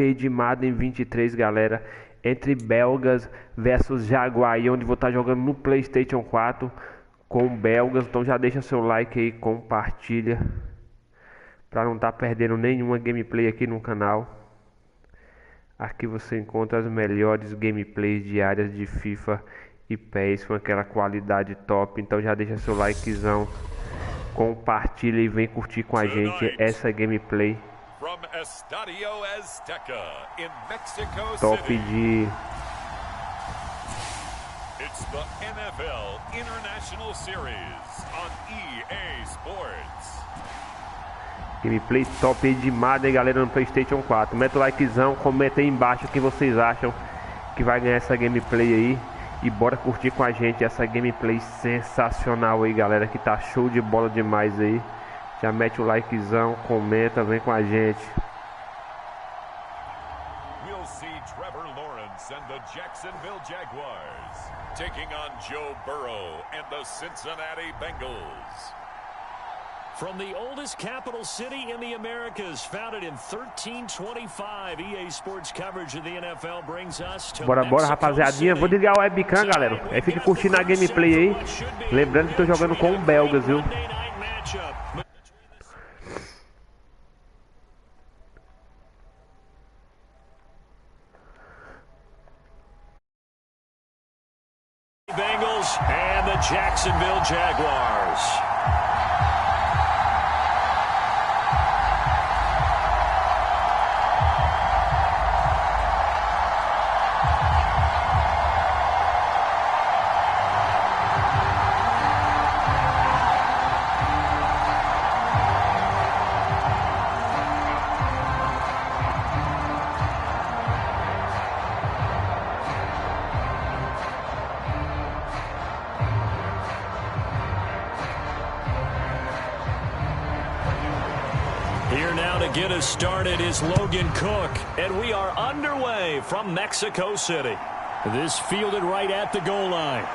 De Madden 23, galera, entre Belgas versus Jaguars, onde vou estar jogando no PlayStation 4 com Belgas. Então já deixa seu like aí, compartilha para não estar perdendo nenhuma gameplay aqui no canal. Aqui você encontra as melhores gameplays diárias de FIFA e PES com aquela qualidade top. Então já deixa seu likezão, compartilha e vem curtir com a gente essa gameplay top de It's the NFL International Series on EA Sports. Gameplay top aí de Madden, galera, no PlayStation 4. Mete o likezão, comenta aí embaixo o que vocês acham que vai ganhar essa gameplay aí. E bora curtir com a gente essa gameplay sensacional aí, galera, que tá show de bola demais aí. Já mete o likezão, comenta, vem com a gente. We'll see Trevor Lawrence and the Jacksonville Jaguars taking on Joe Burrow and the Cincinnati Bengals. From the oldest capital city in the Americas, founded in 1325, EA Sports coverage of the NFL brings us to Bora, rapaziadinha. Vou ligar o webcam, galera. Aí fica curtindo a gameplay aí. Lembrando que tô jogando com o Belgas, viu? Bengals and the Jacksonville Jaguars. Here now to get us started is Logan Cook, and we are underway from Mexico City. This fielded right at the goal line.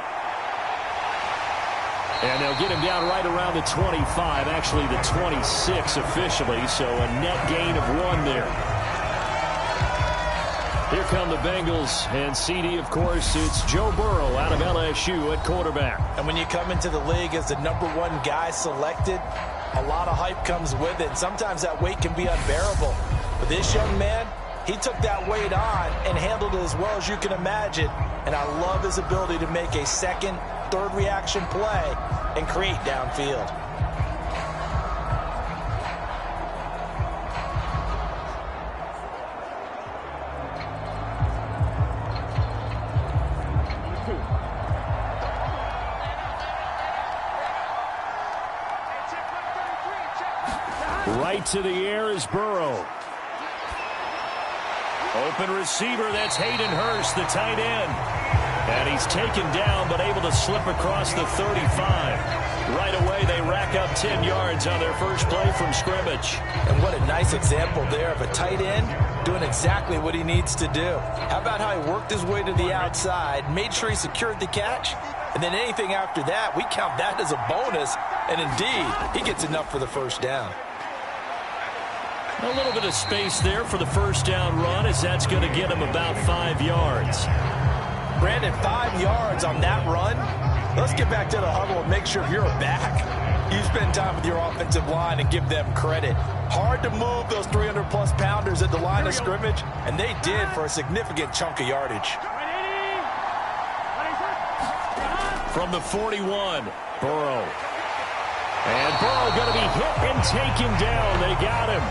And they'll get him down right around the 25, actually the 26 officially, so a net gain of 1 there. Here come the Bengals, and CD, of course, it's Joe Burrow out of LSU at quarterback. And when you come into the league as the #1 guy selected, a lot of hype comes with it. Sometimes that weight can be unbearable. But this young man, he took that weight on and handled it as well as you can imagine. And I love his ability to make a second, third reaction play and create downfield. Right to the air is Burrow. Open receiver, that's Hayden Hurst, the tight end. And he's taken down, but able to slip across the 35. Right away, they rack up 10 yards on their first play from scrimmage. And what a nice example there of a tight end doing exactly what he needs to do. How about how he worked his way to the outside, made sure he secured the catch, and then anything after that, we count that as a bonus. And indeed, he gets enough for the first down. A little bit of space there for the first down run, as that's going to get him about 5 yards. Brandon, 5 yards on that run. Let's get back to the huddle and make sure if you're a back, you spend time with your offensive line and give them credit. Hard to move those 300-plus pounders at the line of scrimmage, and they did for a significant chunk of yardage. From the 41, Burrow. And Burrow going to be hit and taken down. They got him.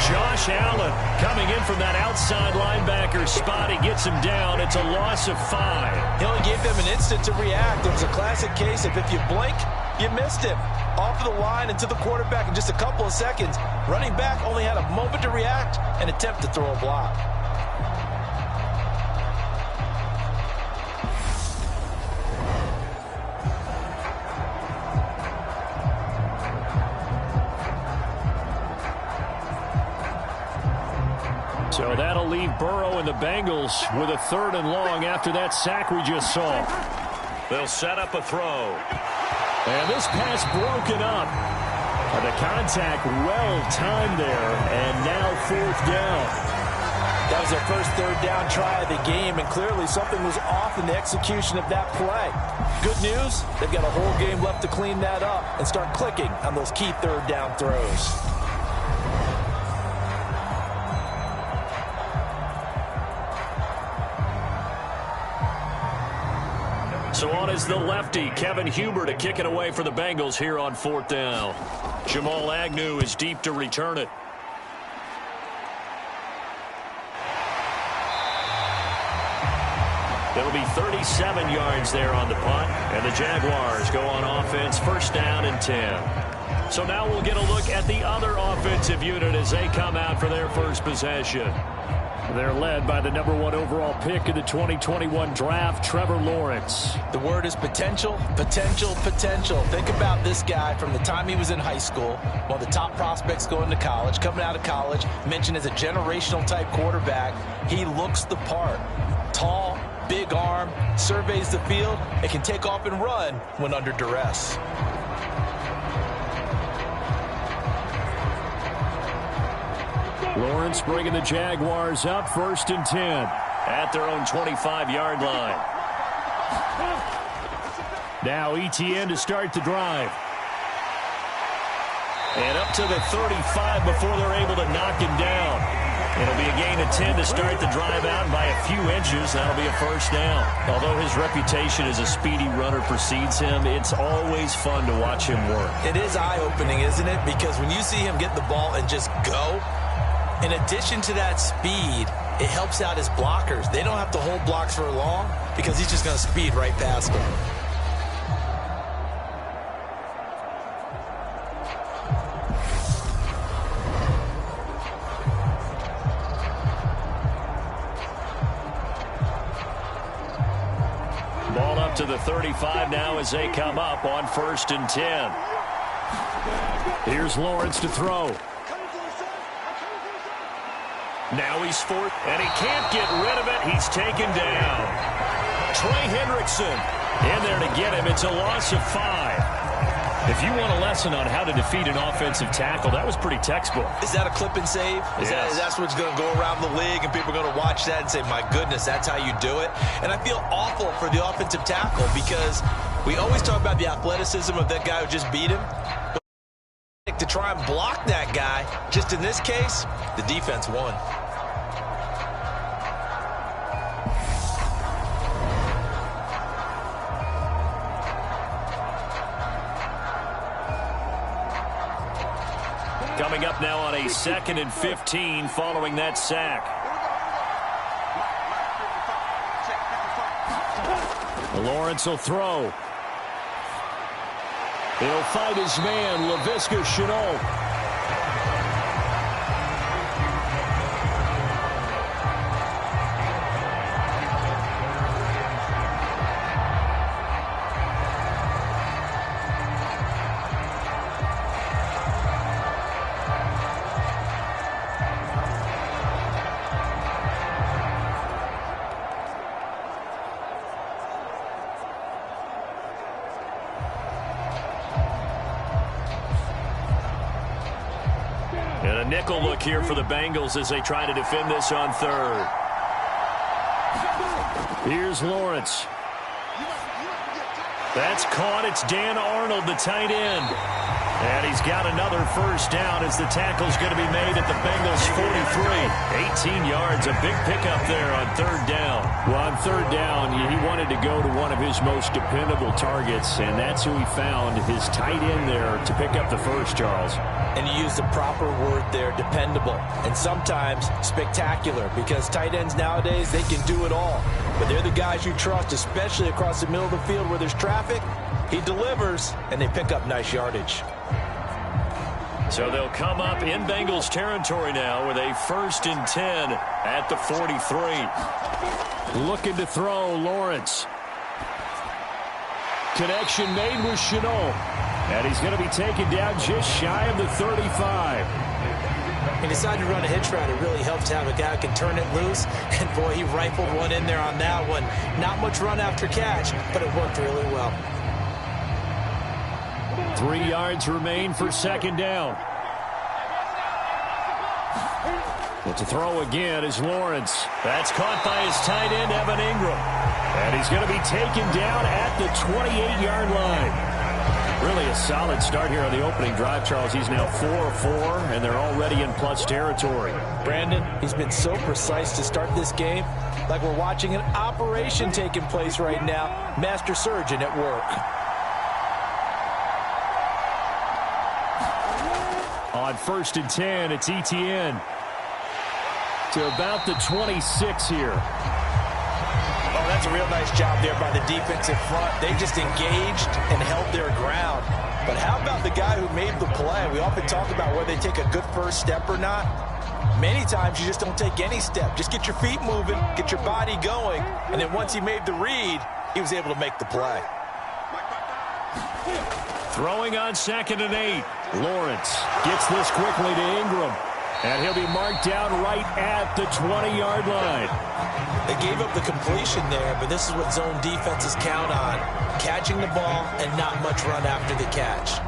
Josh Allen coming in from that outside linebacker spot. He gets him down. It's a loss of 5. He only gave them an instant to react. It was a classic case of if you blink, you missed him. Off of the line and to the quarterback in just a couple of seconds. Running back only had a moment to react and attempt to throw a block. So that'll leave Burrow and the Bengals with a 3rd and long after that sack we just saw. They'll set up a throw. And this pass broken up. The contact well timed there, and now 4th down. was their first third down try of the game, and clearly something was off in the execution of that play. Good news, they've got a whole game left to clean that up and start clicking on those key third down throws. So on is the lefty, Kevin Huber, to kick it away for the Bengals here on 4th down. Jamal Agnew is deep to return it. It'll be 37 yards there on the punt, and the Jaguars go on offense, 1st down and 10. So now we'll get a look at the other offensive unit as they come out for their first possession. They're led by the #1 overall pick in the 2021 draft, Trevor Lawrence. The word is potential, potential, potential. Think about this guy from the time he was in high school, one of the top prospects going to college, coming out of college, mentioned as a generational type quarterback. He looks the part. Tall, big arm, surveys the field, and can take off and run when under duress. Lawrence bringing the Jaguars up, 1st and 10 at their own 25-yard line. Now ETN to start the drive. And up to the 35 before they're able to knock him down. It'll be a gain of 10 to start the drive out, and by a few inches, that'll be a 1st down. Although his reputation as a speedy runner precedes him, it's always fun to watch him work. It is eye-opening, isn't it? Because when you see him get the ball and just go, in addition to that speed, it helps out his blockers. They don't have to hold blocks for long because he's just going to speed right past them. Ball up to the 35 now as they come up on 1st and 10. Here's Lawrence to throw. Now he's 4th, and he can't get rid of it. He's taken down. Trey Hendrickson in there to get him. It's a loss of 5. If you want a lesson on how to defeat an offensive tackle, that was pretty textbook. Is that a clip and save? Yes. That's what's going to go around the league, and people are going to watch that and say, my goodness, that's how you do it? And I feel awful for the offensive tackle because we always talk about the athleticism of that guy who just beat him. But to try and block that guy, just in this case, the defense won. Coming up now on a 2nd and 15 following that sack. Lawrence will throw. He'll fight his man, Laviska Shenault. And a nickel look here for the Bengals as they try to defend this on 3rd. Here's Lawrence. That's caught. It's Dan Arnold, the tight end. And he's got another 1st down as the tackle's going to be made at the Bengals 43. 18 yards, a big pickup there on 3rd down. Well, on 3rd down, he wanted to go to one of his most dependable targets, and that's who he found, his tight end there, to pick up the 1st, Charles. And you use the proper word there, dependable, and sometimes spectacular, because tight ends nowadays, they can do it all. But they're the guys you trust, especially across the middle of the field where there's traffic. He delivers, and they pick up nice yardage. So they'll come up in Bengals territory now with a 1st and 10 at the 43. Looking to throw, Lawrence. Connection made with Shenault. And he's going to be taken down just shy of the 35. He decided to run a hitch route. It really helps to have a guy who can turn it loose. And, boy, he rifled one in there on that one. Not much run after catch, but it worked really well. 3 yards remain for 2nd down. To throw again is Lawrence. That's caught by his tight end, Evan Ingram. And he's going to be taken down at the 28-yard line. Really a solid start here on the opening drive, Charles. He's now 4 of 4, and they're already in plus territory. Brandon, he's been so precise to start this game, like we're watching an operation taking place right now. Master surgeon at work. On 1st and 10, it's ETN. To about the 26 here. Oh, that's a real nice job there by the defensive front. They just engaged and held their ground. But how about the guy who made the play? We often talk about whether they take a good first step or not. Many times you just don't take any step. Just get your feet moving, get your body going, and then once he made the read, he was able to make the play. Throwing on 2nd and 8. Lawrence gets this quickly to Ingram. And he'll be marked down right at the 20-yard line. They gave up the completion there, but this is what zone defenses count on. Catching the ball and not much run after the catch.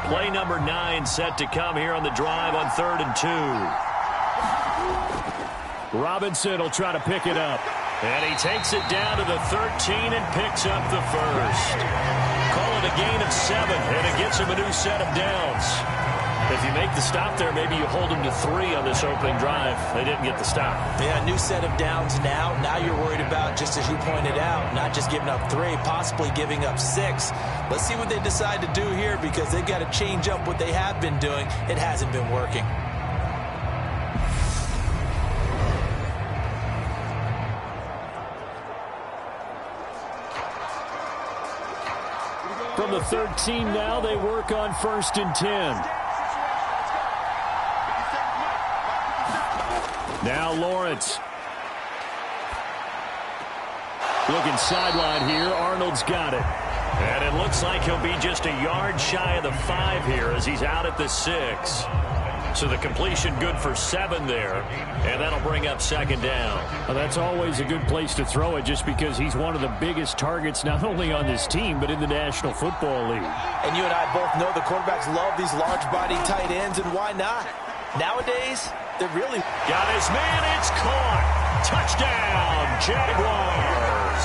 Play number 9 set to come here on the drive on 3rd and 2. Robinson will try to pick it up. And he takes it down to the 13 and picks up the first. Call it a gain of 7, and it gets him a new set of downs. If you make the stop there, maybe you hold him to 3 on this opening drive. They didn't get the stop. Yeah, new set of downs now. Now you're worried about, just as you pointed out, not just giving up 3, possibly giving up 6. Let's see what they decide to do here, because they've got to change up what they have been doing. It hasn't been working. From the 13 now, they work on 1st and 10. Now Lawrence. Looking sideline here. Arnold's got it. And it looks like he'll be just a yard shy of the 5 here as he's out at the 6. So the completion good for 7 there. And that'll bring up 2nd down. Well, that's always a good place to throw it just because he's one of the biggest targets not only on this team but in the National Football League. And you and I both know the quarterbacks love these large-body tight ends, and why not? Nowadays, they're really... Got his man, it's caught. Touchdown, Jaguars.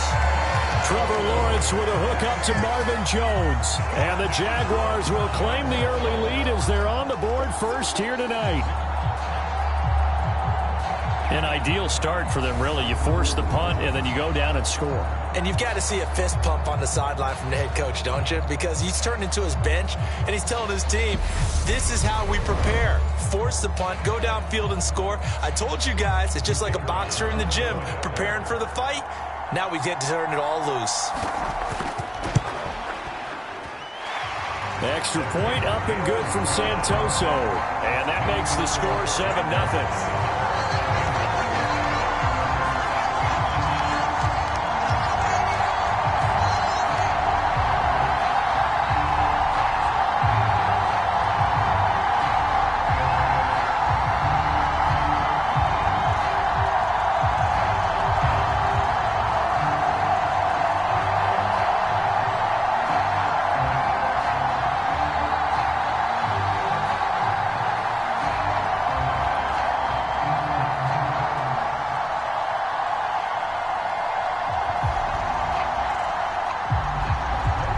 Trevor Lawrence with a hook up to Marvin Jones. And the Jaguars will claim the early lead as they're on the board first here tonight. An ideal start for them, really. You force the punt, and then you go down and score. And you've got to see a fist pump on the sideline from the head coach, don't you? Because he's turned into his bench, and he's telling his team, this is how we prepare. Force the punt, go downfield and score. I told you guys, it's just like a boxer in the gym preparing for the fight. Now we get to turn it all loose. Extra point up and good from Santoso. And that makes the score 7-0.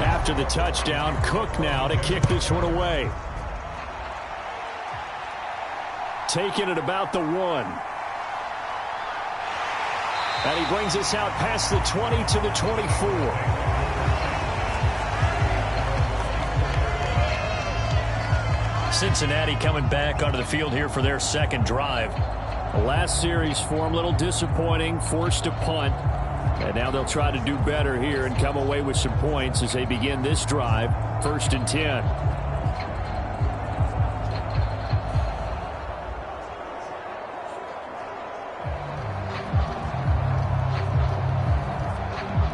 After the touchdown, Cook now to kick this one away. Taking it about the 1. And he brings us out past the 20 to the 24. Cincinnati coming back onto the field here for their second drive. The last series for them, a little disappointing, forced a punt. And now they'll try to do better here and come away with some points as they begin this drive, 1st and 10.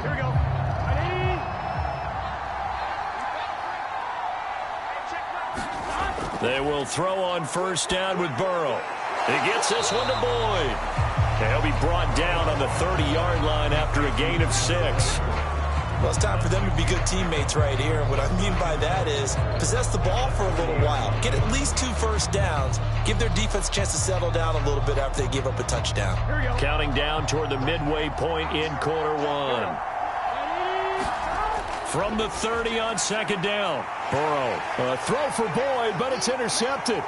Here we go. They will throw on 1st down with Burrow. He gets this one to Boyd. And he'll be brought down on the 30-yard line after a gain of 6. Well, it's time for them to be good teammates right here. And what I mean by that is possess the ball for a little while. Get at least 2 first downs. Give their defense a chance to settle down a little bit after they give up a touchdown. Counting down toward the midway point in quarter 1. From the 30 on second down. Burrow. A throw for Boyd, but it's intercepted.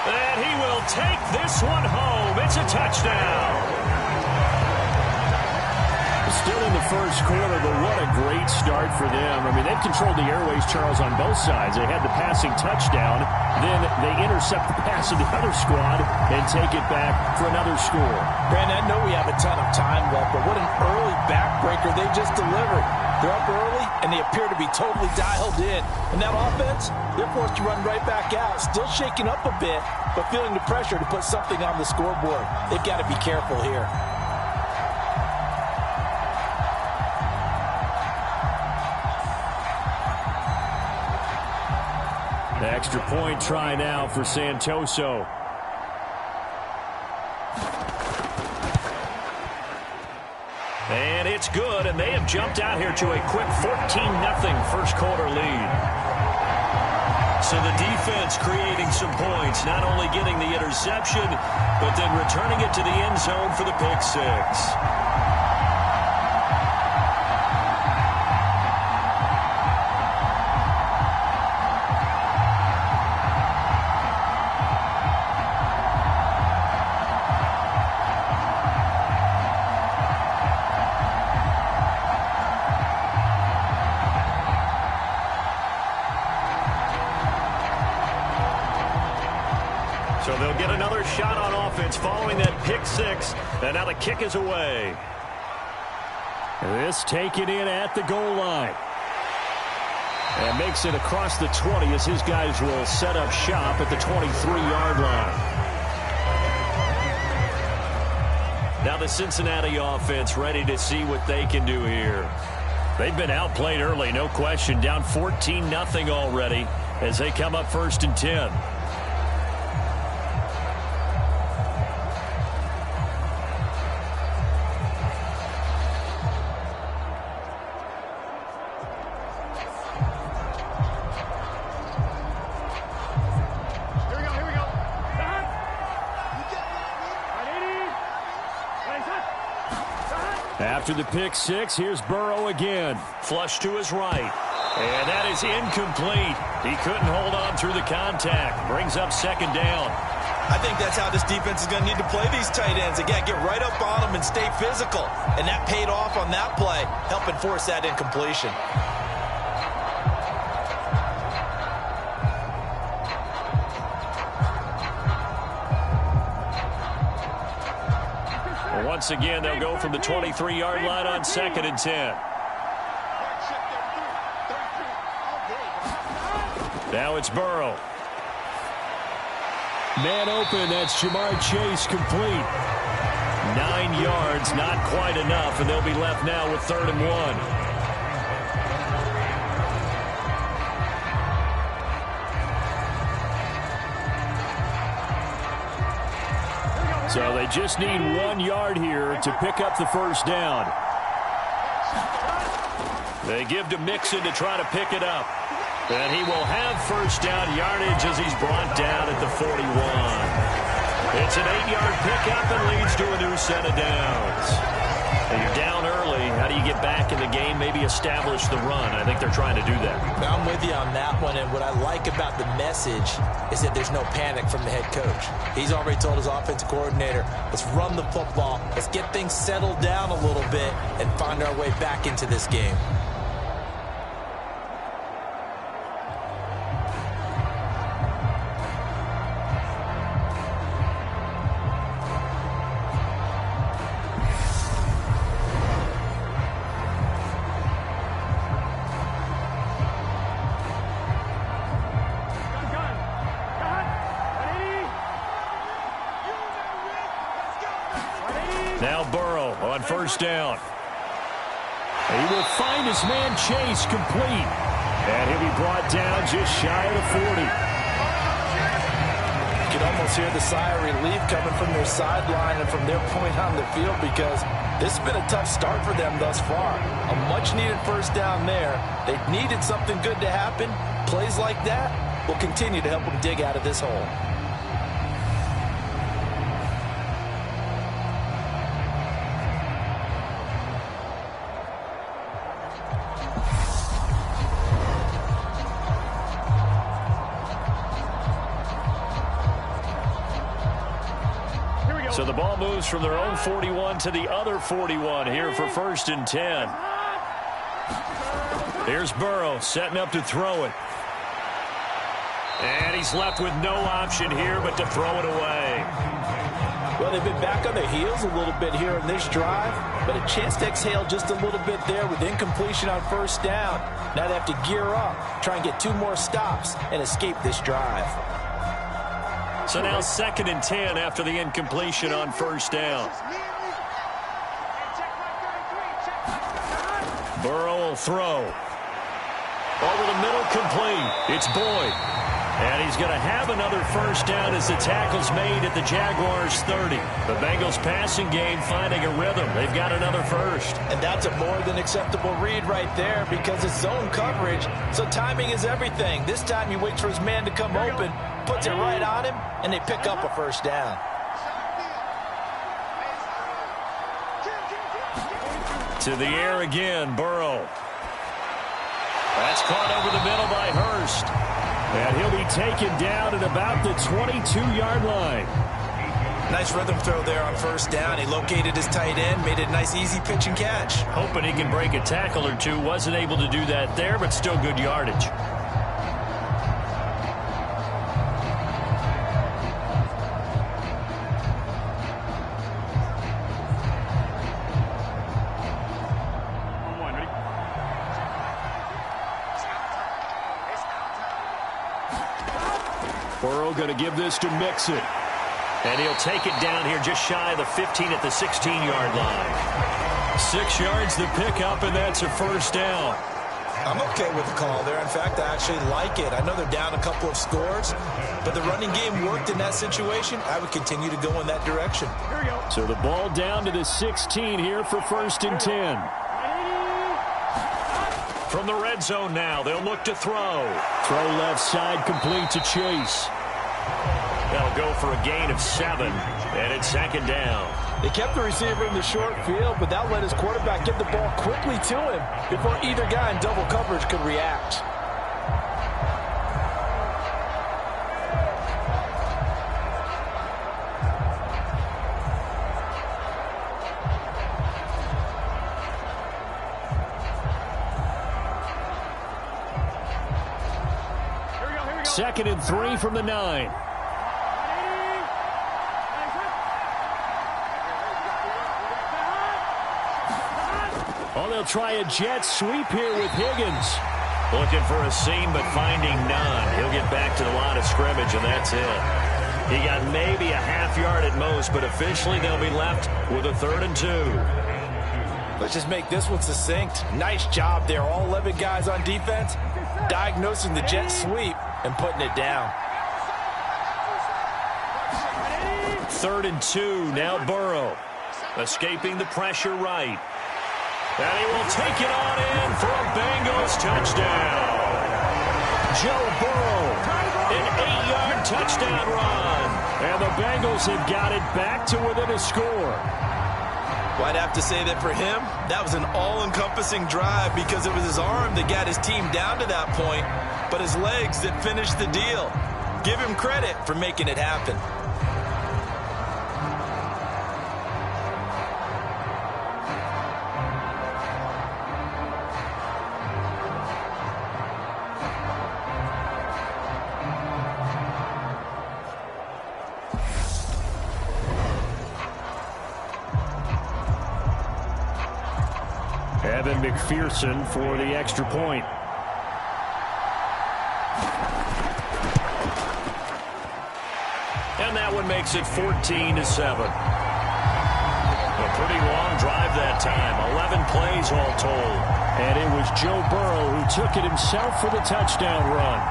And he will take this one home. It's a touchdown. Still in the first quarter, but what a great start for them. I mean, they've controlled the airways, Charles, on both sides. They had the passing touchdown. Then they intercept the pass of the other squad and take it back for another score. Brandon, I know we have a ton of time left, but what an early backbreaker they just delivered. They're up early, and they appear to be totally dialed in. And that offense, they're forced to run right back out, still shaking up a bit, but feeling the pressure to put something on the scoreboard. They've got to be careful here. The extra point try now for Santoso. And it's good, and they have jumped out here to a quick 14-0 first quarter lead. So the defense creating some points, not only getting the interception, but then returning it to the end zone for the pick 6. So they'll get another shot on offense following that pick 6. And now the kick is away. This taken in at the goal line. And makes it across the 20 as his guys will set up shop at the 23-yard line. Now the Cincinnati offense ready to see what they can do here. They've been outplayed early, no question. Down 14-0 already as they come up 1st and 10. After the pick 6, here's Burrow again. Flush to his right. And that is incomplete. He couldn't hold on through the contact. Brings up 2nd down. I think that's how this defense is going to need to play these tight ends. Again, get right up on them and stay physical. And that paid off on that play, helping force that incompletion. Once again, they'll go from the 23-yard line on 2nd and 10. Now it's Burrow. Man open, that's Jamar Chase complete. 9 yards, not quite enough, and they'll be left now with 3rd and 1. So they just need 1 yard here to pick up the 1st down. They give to Mixon to try to pick it up. And he will have 1st down yardage as he's brought down at the 41. It's an 8-yard pickup and leads to a new set of downs. And you're down early. How do you get back in the game? Maybe establish the run. I think they're trying to do that. I'm with you on that one, and what I like about the message is that there's no panic from the head coach. He's already told his offensive coordinator, let's run the football, let's get things settled down a little bit and find our way back into this game. Now Burrow on 1st down. He will find his man Chase complete. And he'll be brought down just shy of the 40. can almost hear the sigh of relief coming from their sideline and from their point on the field, because this has been a tough start for them thus far. A much-needed first down there. They needed something good to happen. Plays like that will continue to help them dig out of this hole. So the ball moves from their own 41 to the other 41 here for 1st and 10. Here's Burrow setting up to throw it. And he's left with no option here but to throw it away. Well, they've been back on their heels a little bit here in this drive, but a chance to exhale just a little bit there with incompletion on first down. Now they have to gear up, try and get 2 more stops, and escape this drive. So now 2nd and 10 after the incompletion on first down. Burrow will throw. Over the middle, complete. It's Boyd. And he's going to have another first down as the tackle's made at the Jaguars 30. The Bengals passing game finding a rhythm. They've got another first. And that's a more than acceptable read right there, because it's zone coverage, so timing is everything. This time he waits for his man to come open, puts it right on him, and they pick up a first down. To the air again, Burrow. That's caught over the middle by Hurst. And he'll be taken down at about the 22-yard line. Nice rhythm throw there on first down. He located his tight end, made it a nice easy pitch and catch. Hoping he can break a tackle or two. Wasn't able to do that there, but still good yardage. Burrow going to give this to Mixon. And he'll take it down here just shy of the 15 at the 16-yard line. 6 yards the pickup, and that's a first down. I'm okay with the call there. In fact, I actually like it. I know they're down a couple of scores, but the running game worked in that situation. I would continue to go in that direction. So the ball down to the 16 here for 1st and 10. From the red zone now, they'll look to throw. Throw left side, complete to Chase. That'll go for a gain of 7, and it's 2nd down. They kept the receiver in the short field, but that let his quarterback get the ball quickly to him before either guy in double coverage could react. Second and 3 from the 9. Oh, they'll try a jet sweep here with Higgins. Looking for a seam, but finding none. He'll get back to the line of scrimmage, and that's it. He got maybe a half yard at most, but officially they'll be left with a 3rd and 2. Let's just make this one succinct. Nice job there. All 11 guys on defense diagnosing the jet sweep and putting it down. 3rd and 2. Now Burrow escaping the pressure right. And he will take it on in for a Bengals touchdown. Joe Burrow, an 8-yard touchdown run. And the Bengals have got it back to within a score. Well, I'd have to say that for him, that was an all-encompassing drive, because it was his arm that got his team down to that point, but his legs that finished the deal. Give him credit for making it happen. Evan McPherson for the extra point. And that one makes it 14-7. A pretty long drive that time. 11 plays all told. And it was Joe Burrow who took it himself for the touchdown run.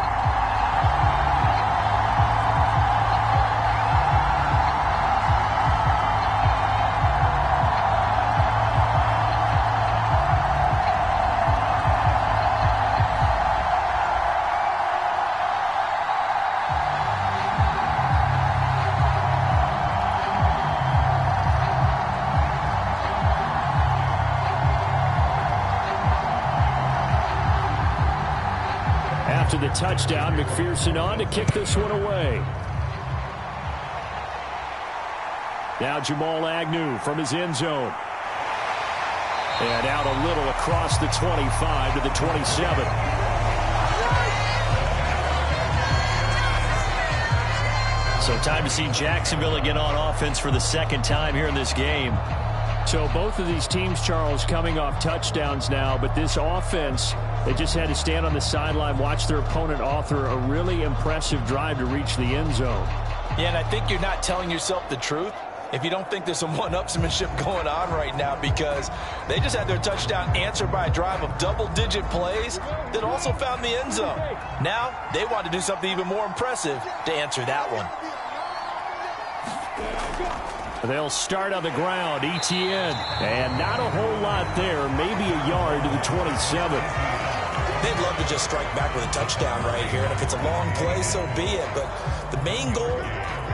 touchdown. McPherson on to kick this one away. Now Jamal Agnew from his end zone. And out a little across the 25 to the 27. So time to see Jacksonville again on offense for the second time here in this game. So both of these teams, Charles, coming off touchdowns now, but this offense, they just had to stand on the sideline, watch their opponent author a really impressive drive to reach the end zone. Yeah, and I think you're not telling yourself the truth if you don't think there's some one-upsmanship going on right now, because they just had their touchdown answered by a drive of double-digit plays that also found the end zone. Now they want to do something even more impressive to answer that one. They'll start on the ground. ETN, and not a whole lot there, maybe a yard to the 27. They'd love to just strike back with a touchdown right here, and if it's a long play, so be it. But the main goal,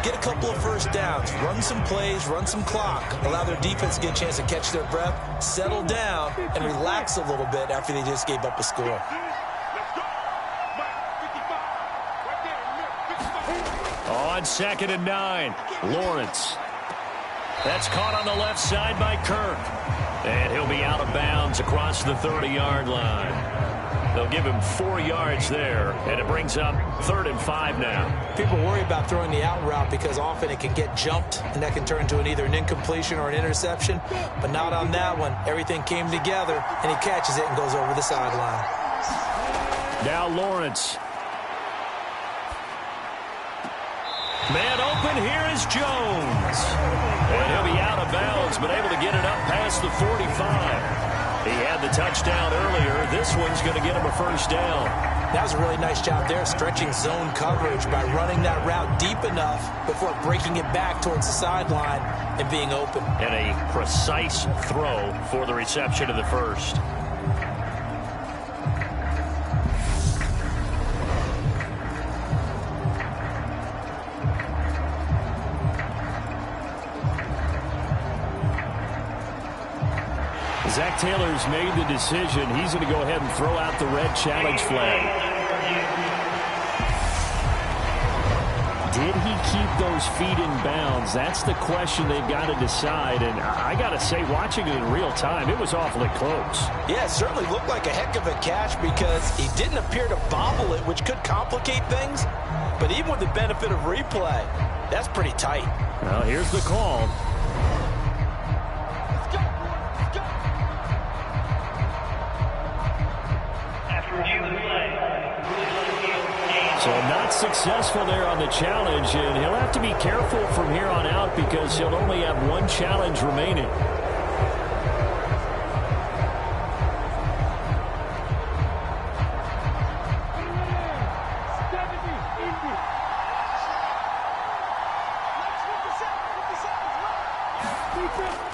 get a couple of first downs, run some plays, run some clock, allow their defense to get a chance to catch their breath, settle down, and relax a little bit after they just gave up a score. On 2nd and 9, Lawrence. That's caught on the left side by Kirk. And he'll be out of bounds across the 30-yard line. They'll give him 4 yards there, and it brings up 3rd and 5 now. People worry about throwing the out route because often it can get jumped, and that can turn into either an incompletion or an interception. But not on that one. Everything came together, and he catches it and goes over the sideline. Now Lawrence. Man open, here is Jones. And he'll be out of bounds, but able to get it up past the 45. He had the touchdown earlier. This one's going to get him a first down. That was a really nice job there, stretching zone coverage by running that route deep enough before breaking it back towards the sideline and being open. And a precise throw for the reception of the first. Zach Taylor's made the decision. He's going to go ahead and throw out the red challenge flag. Did he keep those feet in bounds? That's the question they've got to decide. And I got to say, watching it in real time, it was awfully close. Yeah, it certainly looked like a heck of a catch because he didn't appear to bobble it, which could complicate things. But even with the benefit of replay, that's pretty tight. Well, here's the call. So not successful there on the challenge, and he'll have to be careful from here on out because he'll only have one challenge remaining.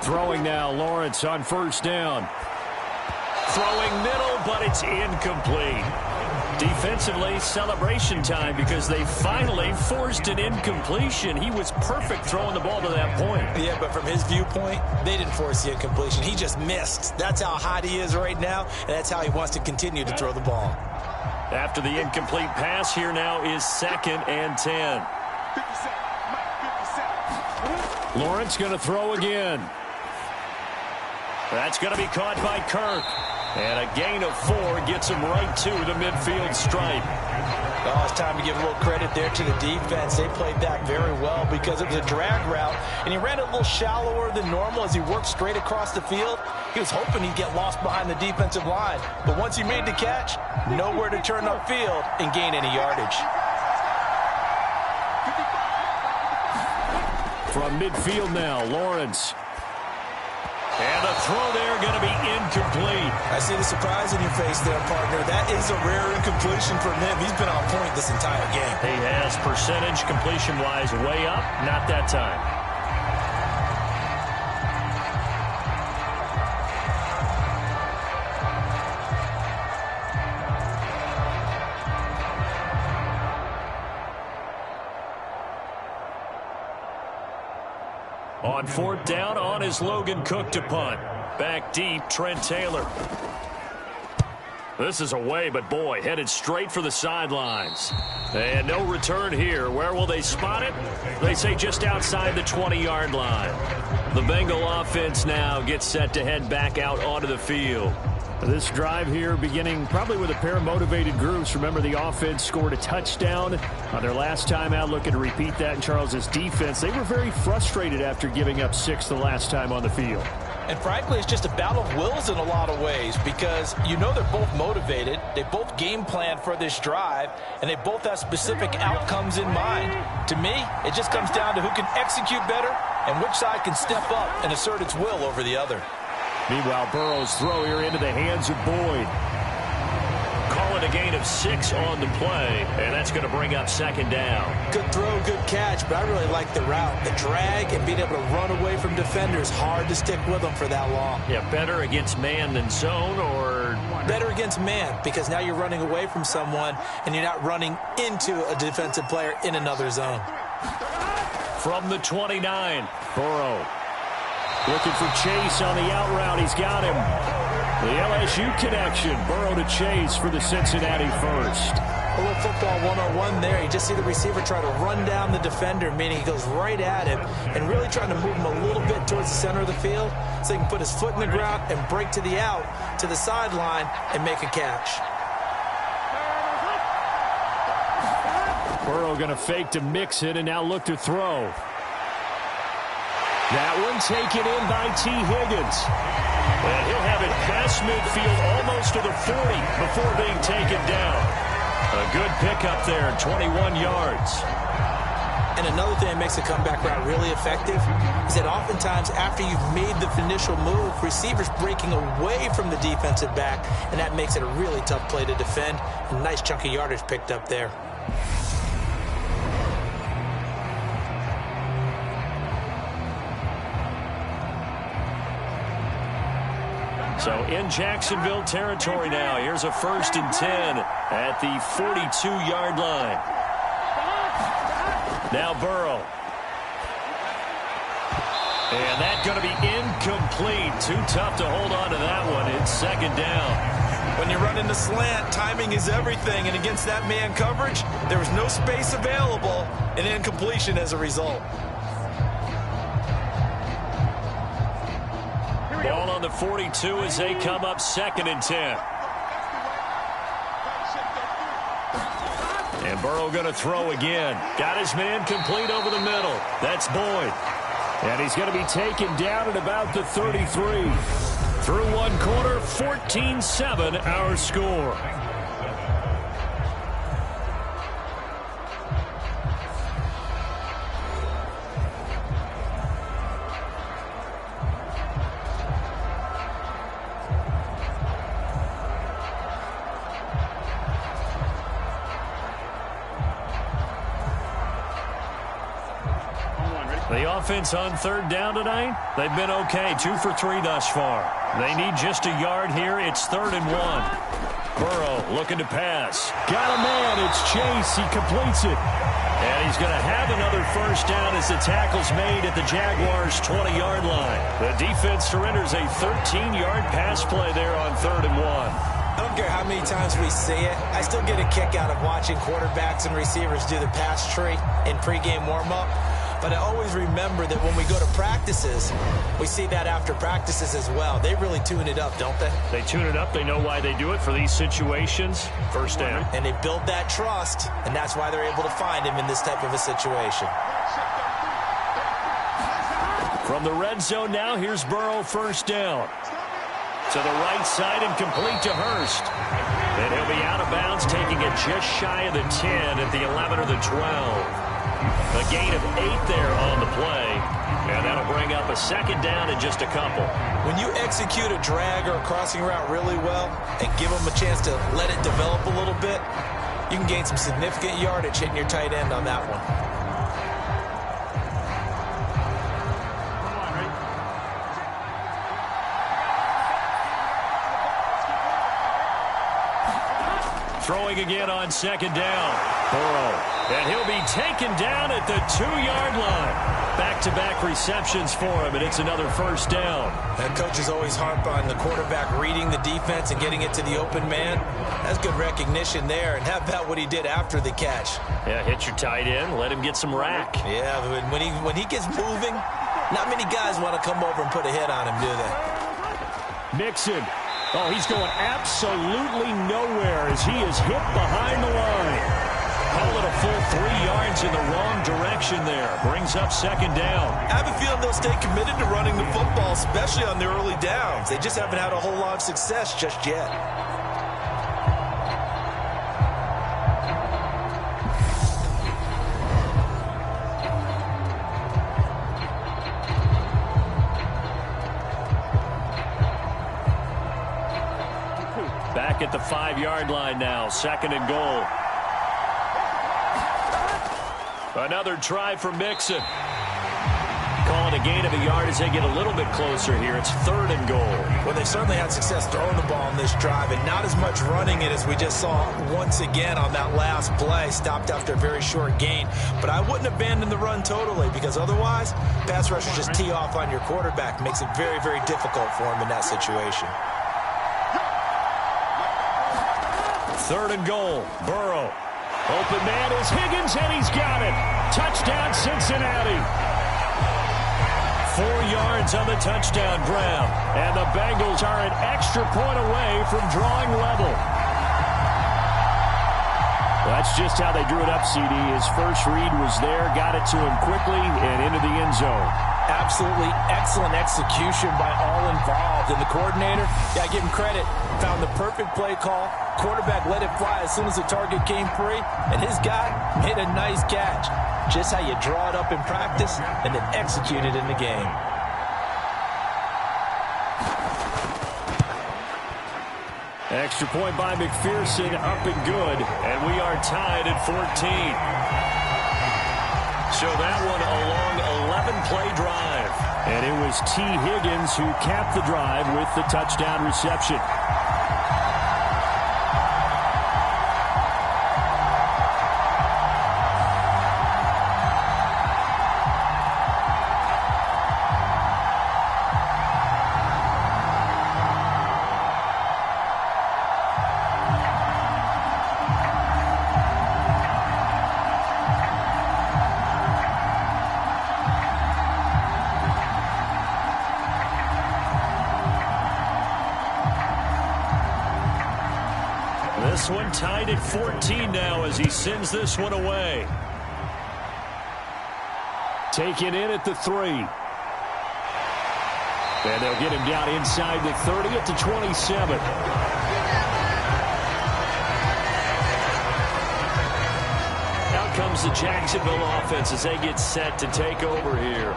Throwing now, Lawrence on first down. Throwing middle, but it's incomplete. Defensively, celebration time because they finally forced an incompletion. He was perfect throwing the ball to that point. Yeah, but from his viewpoint, they didn't force the incompletion. He just missed. That's how hot he is right now, and that's how he wants to continue to throw the ball. After the incomplete pass, here now is 2nd and 10. Lawrence going to throw again. That's going to be caught by Kirk. And a gain of 4 gets him right to the midfield stripe. Well, it's time to give a little credit there to the defense. They played that very well because it was a drag route, and he ran it a little shallower than normal as he worked straight across the field. He was hoping he'd get lost behind the defensive line. But once he made the catch, nowhere to turn upfield and gain any yardage. From midfield now, Lawrence. And the throw there going to be incomplete. I see the surprise in your face there, partner. That is a rare incompletion from him. He's been on point this entire game. He has percentage completion-wise way up. Not that time. On 4th down, on is Logan Cook to punt. Back deep, Trent Taylor. This is away, but boy, headed straight for the sidelines. And no return here. Where will they spot it? They say just outside the 20-yard line. The Bengal offense now gets set to head back out onto the field. This drive here beginning probably with a pair of motivated groups. Remember, the offense scored a touchdown on their last time out, looking to repeat that in Charles's defense. They were very frustrated after giving up 6 the last time on the field. And frankly, it's just a battle of wills in a lot of ways because you know they're both motivated, they both game plan for this drive, and they both have specific outcomes in mind. To me, it just comes down to who can execute better and which side can step up and assert its will over the other. Meanwhile, Burrow's throw here into the hands of Boyd. Call it a gain of 6 on the play, and that's going to bring up second down. Good throw, good catch, but I really like the route. The drag and being able to run away from defenders, hard to stick with them for that long. Yeah, better against man than zone, or? Better against man, because now you're running away from someone, and you're not running into a defensive player in another zone. From the 29, Burrow. Looking for Chase on the out route. He's got him. The LSU connection. Burrow to Chase for the Cincinnati first. A little football 101 there. You just see the receiver try to run down the defender, meaning he goes right at him and really trying to move him a little bit towards the center of the field so he can put his foot in the ground and break to the out, to the sideline, and make a catch. Burrow going to fake to mix it and now look to throw. That one taken in by T. Higgins. And he'll have it past midfield almost to the 40 before being taken down. A good pickup there, 21 yards. And another thing that makes the comeback route really effective is that oftentimes after you've made the initial move, receivers breaking away from the defensive back, and that makes it a really tough play to defend. A nice chunk of yardage picked up there. So in Jacksonville territory now. Here's a 1st and 10 at the 42-yard line. Now Burrow. And that's going to be incomplete. Too tough to hold on to that one. It's second down. When you run in the slant, timing is everything. And against that man coverage, there was no space available, and incompletion as a result. Ball on the 42 as they come up 2nd and 10. And Burrow going to throw again. Got his man complete over the middle. That's Boyd. And he's going to be taken down at about the 33. Through one quarter, 14-7 our score. The offense on 3rd down tonight, they've been okay. 2 for 3 thus far. They need just a yard here. It's 3rd and 1. Burrow looking to pass. Got a man. It's Chase. He completes it. And he's going to have another 1st down as the tackle's made at the Jaguars' 20-yard line. The defense surrenders a 13-yard pass play there on 3rd and 1. I don't care how many times we see it. I still get a kick out of watching quarterbacks and receivers do the pass tree in pregame warm-up. But I always remember that when we go to practices, we see that after practices as well. They really tune it up, don't they? They tune it up. They know why they do it for these situations. 1st down. And they build that trust, and that's why they're able to find him in this type of a situation. From the red zone now, here's Burrow 1st down. To the right side and complete to Hurst. And he'll be out of bounds, taking it just shy of the 10 at the 11 or the 12. A gain of 8 there on the play. And that'll bring up a 2nd down in just a couple. When you execute a drag or a crossing route really well and give them a chance to let it develop a little bit, you can gain some significant yardage hitting your tight end on that one. Throwing again on second down. Burrow. And he'll be taken down at the 2-yard line. Back-to-back receptions for him, and it's another first down. That coach is always harp on the quarterback reading the defense and getting it to the open man. That's good recognition there. And how about what he did after the catch? Yeah, hit your tight end, let him get some rack. Yeah, when he gets moving, not many guys want to come over and put a hit on him, do they? Mixon. Oh, he's going absolutely nowhere as he is hit behind the line. Call it a full 3 yards in the wrong direction there. Brings up second down. I have a feeling they'll stay committed to running the football, especially on their early downs. They just haven't had a whole lot of success just yet. Back at the 5-yard line now. Second and goal. Another try for Mixon. Calling a gain of a yard as they get a little bit closer here. It's third and goal. Well, they certainly had success throwing the ball in this drive, and not as much running it as we just saw once again on that last play. Stopped after a very short gain. But I wouldn't abandon the run totally, because otherwise, pass rushers just tee off on your quarterback. Makes it very, very difficult for him in that situation. Third and goal. Burrow. Open man is Higgins, and he's got it. Touchdown, Cincinnati. 4 yards on the touchdown grab. And the Bengals are an extra point away from drawing level. That's just how they drew it up, CD. His first read was there, got it to him quickly, and into the end zone. Absolutely excellent execution by all involved. And the coordinator, yeah, give him credit, found the perfect play call. Quarterback let it fly as soon as the target came free, and his guy made a nice catch. Just how you draw it up in practice and then execute it in the game. Extra point by McPherson, up and good, and we are tied at 14. So that one a long 11-play drive. And it was T. Higgins who capped the drive with the touchdown reception. This one tied at 14 now as he sends this one away. Taken in at the 3. And they'll get him down inside the 30 at the 27. Out comes the Jacksonville offense as they get set to take over here.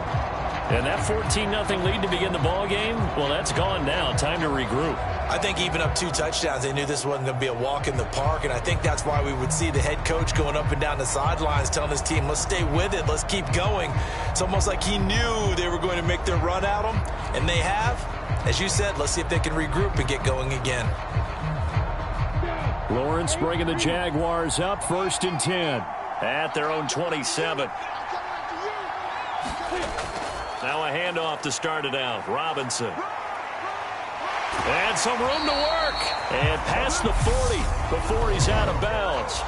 And that 14-0 lead to begin the ball game, well, that's gone now. Time to regroup. I think even up 2 touchdowns, they knew this wasn't going to be a walk in the park, and I think that's why we would see the head coach going up and down the sidelines telling his team, let's stay with it, let's keep going. It's almost like he knew they were going to make their run at him, and they have. As you said, let's see if they can regroup and get going again. Lawrence bringing the Jaguars up, 1st and 10 at their own 27. Now a handoff to start it out. Robinson. And some room to work. And past the 40 before he's out of bounds.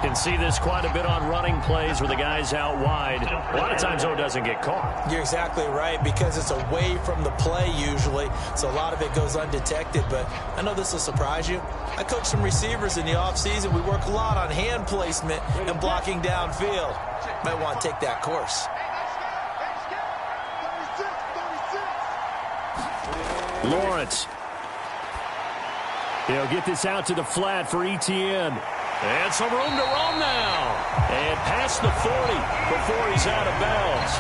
Can see this quite a bit on running plays where the guy's out wide. A lot of times, though, it doesn't get caught. You're exactly right, because it's away from the play usually, so a lot of it goes undetected. But I know this will surprise you. I coach some receivers in the offseason. We work a lot on hand placement and blocking downfield. Might want to take that course. Lawrence. He'll get this out to the flat for Etienne. And some room to roam now. And past the 40 before he's out of bounds.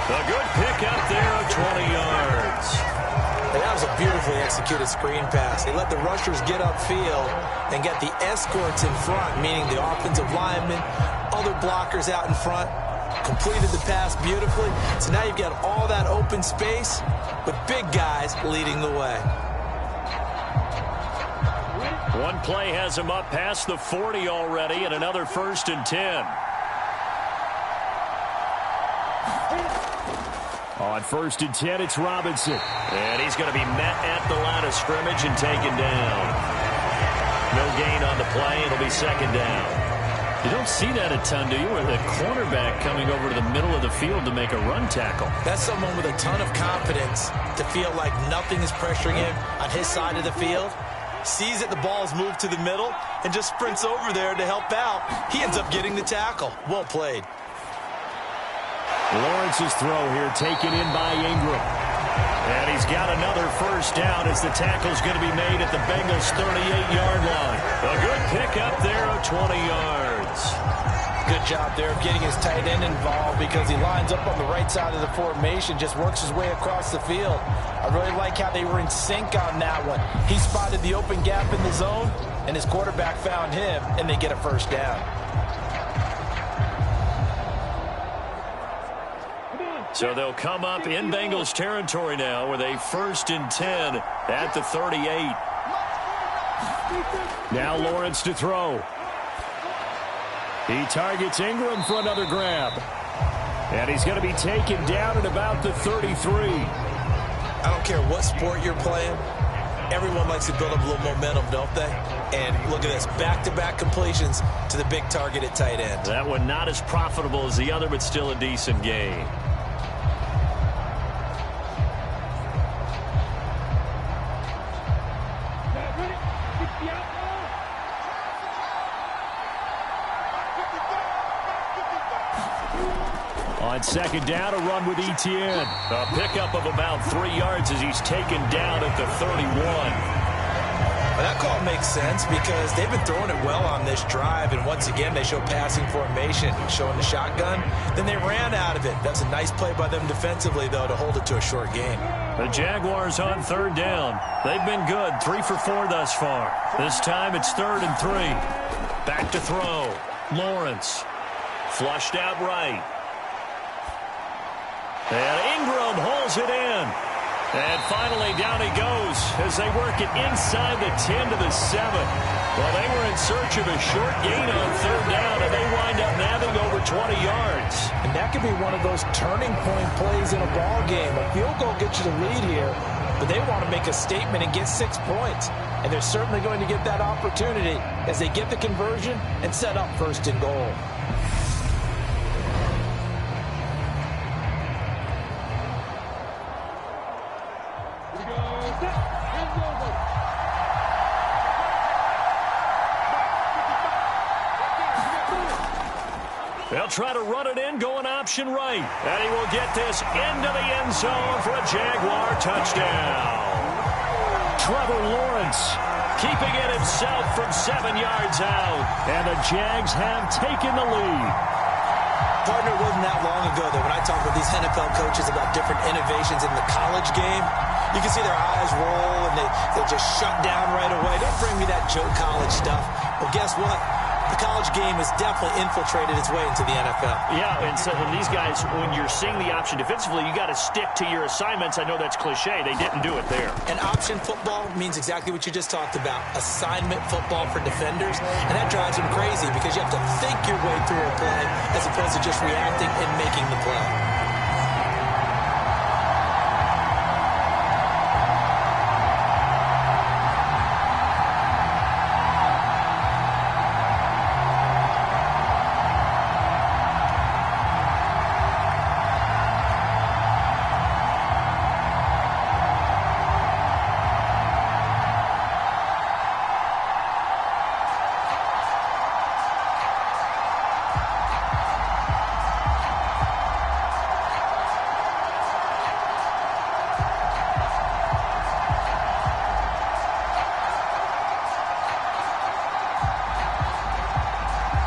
A good pick up there of 20 yards. And that was a beautifully executed screen pass. They let the rushers get upfield and get the escorts in front, meaning the offensive linemen, other blockers out in front. completed the pass beautifully. So now you've got all that open space with big guys leading the way. One play has him up past the 40 already, and another 1st and 10. On 1st and 10, it's Robinson. And he's going to be met at the line of scrimmage and taken down. No gain on the play. It'll be 2nd down. You don't see that a ton, do you? Where the cornerback coming over to the middle of the field to make a run tackle. That's someone with a ton of confidence to feel like nothing is pressuring him on his side of the field. Sees that the ball's moved to the middle and just sprints over there to help out. He ends up getting the tackle. Well played. Lawrence's throw here taken in by Ingram. And he's got another 1st down as the tackle's going to be made at the Bengals' 38-yard line. A good pickup there of 20 yards. Good job there of getting his tight end involved because he lines up on the right side of the formation, just works his way across the field. I really like how they were in sync on that one. He spotted the open gap in the zone, and his quarterback found him, and they get a 1st down. So they'll come up in Bengals territory now with a 1st and 10 at the 38. Now Lawrence to throw. He targets Ingram for another grab. And he's going to be taken down at about the 33. I don't care what sport you're playing. Everyone likes to build up a little momentum, don't they? And look at this, back-to-back completions to the big target at tight end. That one not as profitable as the other, but still a decent gain. On 2nd down, a run with Etienne. A pickup of about 3 yards as he's taken down at the 31. Well, that call makes sense because they've been throwing it well on this drive, and once again they show passing formation, showing the shotgun. Then they ran out of it. That's a nice play by them defensively, though, to hold it to a short gain. The Jaguars on 3rd down. They've been good, 3 for 4 thus far. This time it's 3rd and 3. Back to throw. Lawrence. Flushed out right. And Ingram hauls it in. And finally down he goes as they work it inside the 10 to the 7. Well, they were in search of a short gain on 3rd down, and they wind up nabbing over 20 yards. And that could be one of those turning point plays in a ball game. A field goal gets you the lead here, but they want to make a statement and get 6 points. And they're certainly going to get that opportunity as they get the conversion and set up 1st and goal. They'll try to run it in, going option right. And he will get this into the end zone for a Jaguar touchdown. Trevor Lawrence keeping it himself from 7 yards out. And the Jags have taken the lead. Partner, it wasn't that long ago that when I talk with these NFL coaches about different innovations in the college game, you can see their eyes roll and they just shut down right away. Don't bring me that Joe College stuff. Well, guess what? The college game has definitely infiltrated its way into the NFL. Yeah, and so these guys, when you're seeing the option defensively, you got to stick to your assignments. I know that's cliche. They didn't do it there. And option football means exactly what you just talked about, assignment football for defenders. And that drives them crazy because you have to think your way through a play as opposed to just reacting and making the play.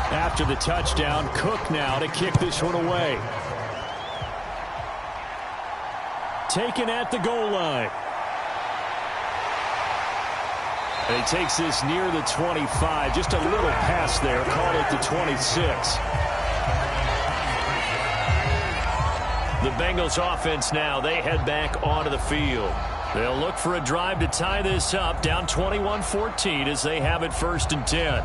After the touchdown, Cook now to kick this one away. Taken at the goal line. And he takes this near the 25. Just a little pass there. Call it the 26. The Bengals offense now, they head back onto the field. They'll look for a drive to tie this up, down 21-14 as they have it 1st and 10.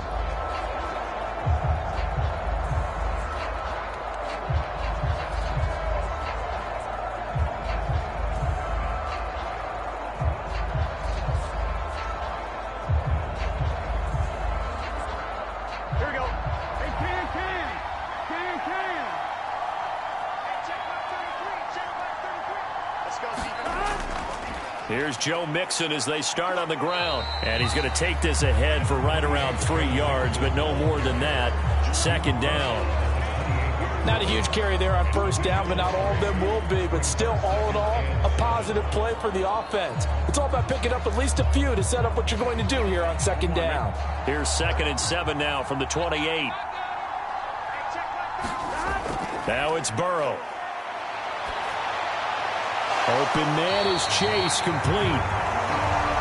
Here's Joe Mixon as they start on the ground. And he's going to take this ahead for right around 3 yards, but no more than that. 2nd down. Not a huge carry there on 1st down, but not all of them will be. But still, all in all, a positive play for the offense. It's all about picking up at least a few to set up what you're going to do here on 2nd down. Here's 2nd and 7 now from the 28. Now it's Burrow. Open man is Chase, complete.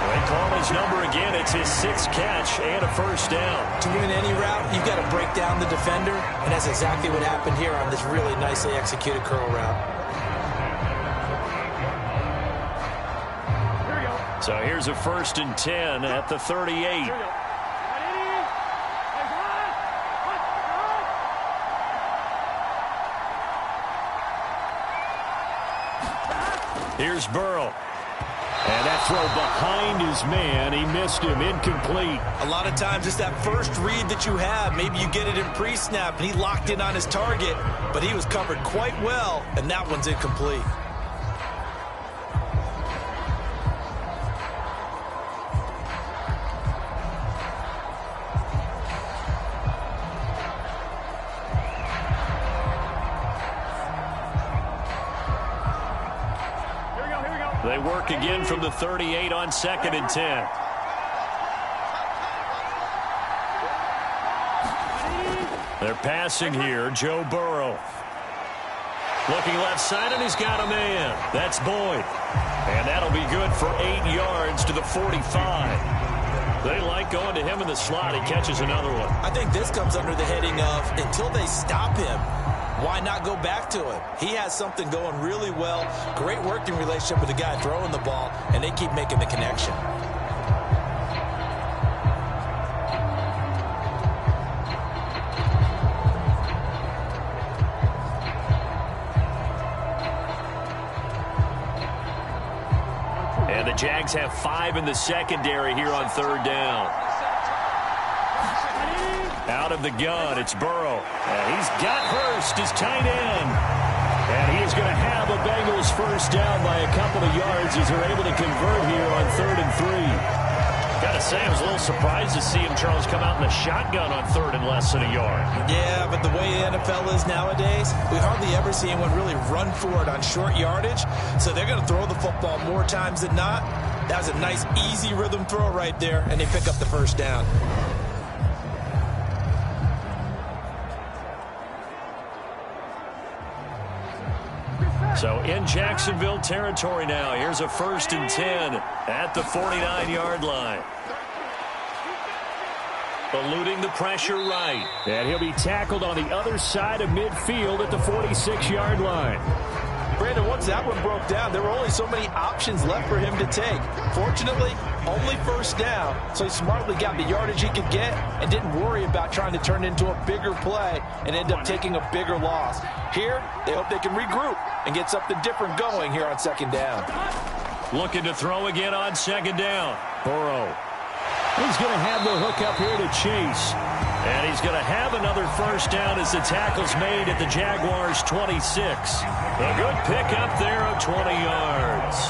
They call his number again. It's his 6th catch and a 1st down. To win any route, you've got to break down the defender, and that's exactly what happened here on this really nicely executed curl route. So here's a 1st and 10 at the 38. Here's Burrow. And that throw behind his man. He missed him. Incomplete. A lot of times it's that first read that you have. Maybe you get it in pre-snap, and he locked in on his target, but he was covered quite well, and that one's incomplete. They work again from the 38 on 2nd and 10. They're passing here. Joe Burrow. Looking left side, and he's got a man. That's Boyd. And that'll be good for 8 yards to the 45. They like going to him in the slot. He catches another one. I think this comes under the heading of until they stop him, why not go back to him? He has something going really well. Great working relationship with the guy throwing the ball, and they keep making the connection. And the Jags have 5 in the secondary here on 3rd down. Out of the gun, it's Burrow. And he's got Hurst, his tight end. And he is going to have a Bengals 1st down by a couple of yards as they're able to convert here on 3rd and 3. Got to say, I was a little surprised to see him, Charles, come out in the shotgun on 3rd and less than a yard. Yeah, but the way the NFL is nowadays, we hardly ever see anyone really run for it on short yardage. So they're going to throw the football more times than not. That was a nice, easy rhythm throw right there, and they pick up the 1st down. So in Jacksonville territory now. Here's a 1st and 10 at the 49-yard line. Eluding the pressure right. And he'll be tackled on the other side of midfield at the 46-yard line. Brandon, once that one broke down, there were only so many options left for him to take. Fortunately, only 1st down, so he smartly got the yardage he could get and didn't worry about trying to turn it into a bigger play and end up taking a bigger loss. Here, they hope they can regroup and get something different going here on 2nd down. Looking to throw again on 2nd down. Burrow. He's going to have the hook up here to Chase. And he's going to have another 1st down as the tackle's made at the Jaguars' 26. A good pickup there of 20 yards.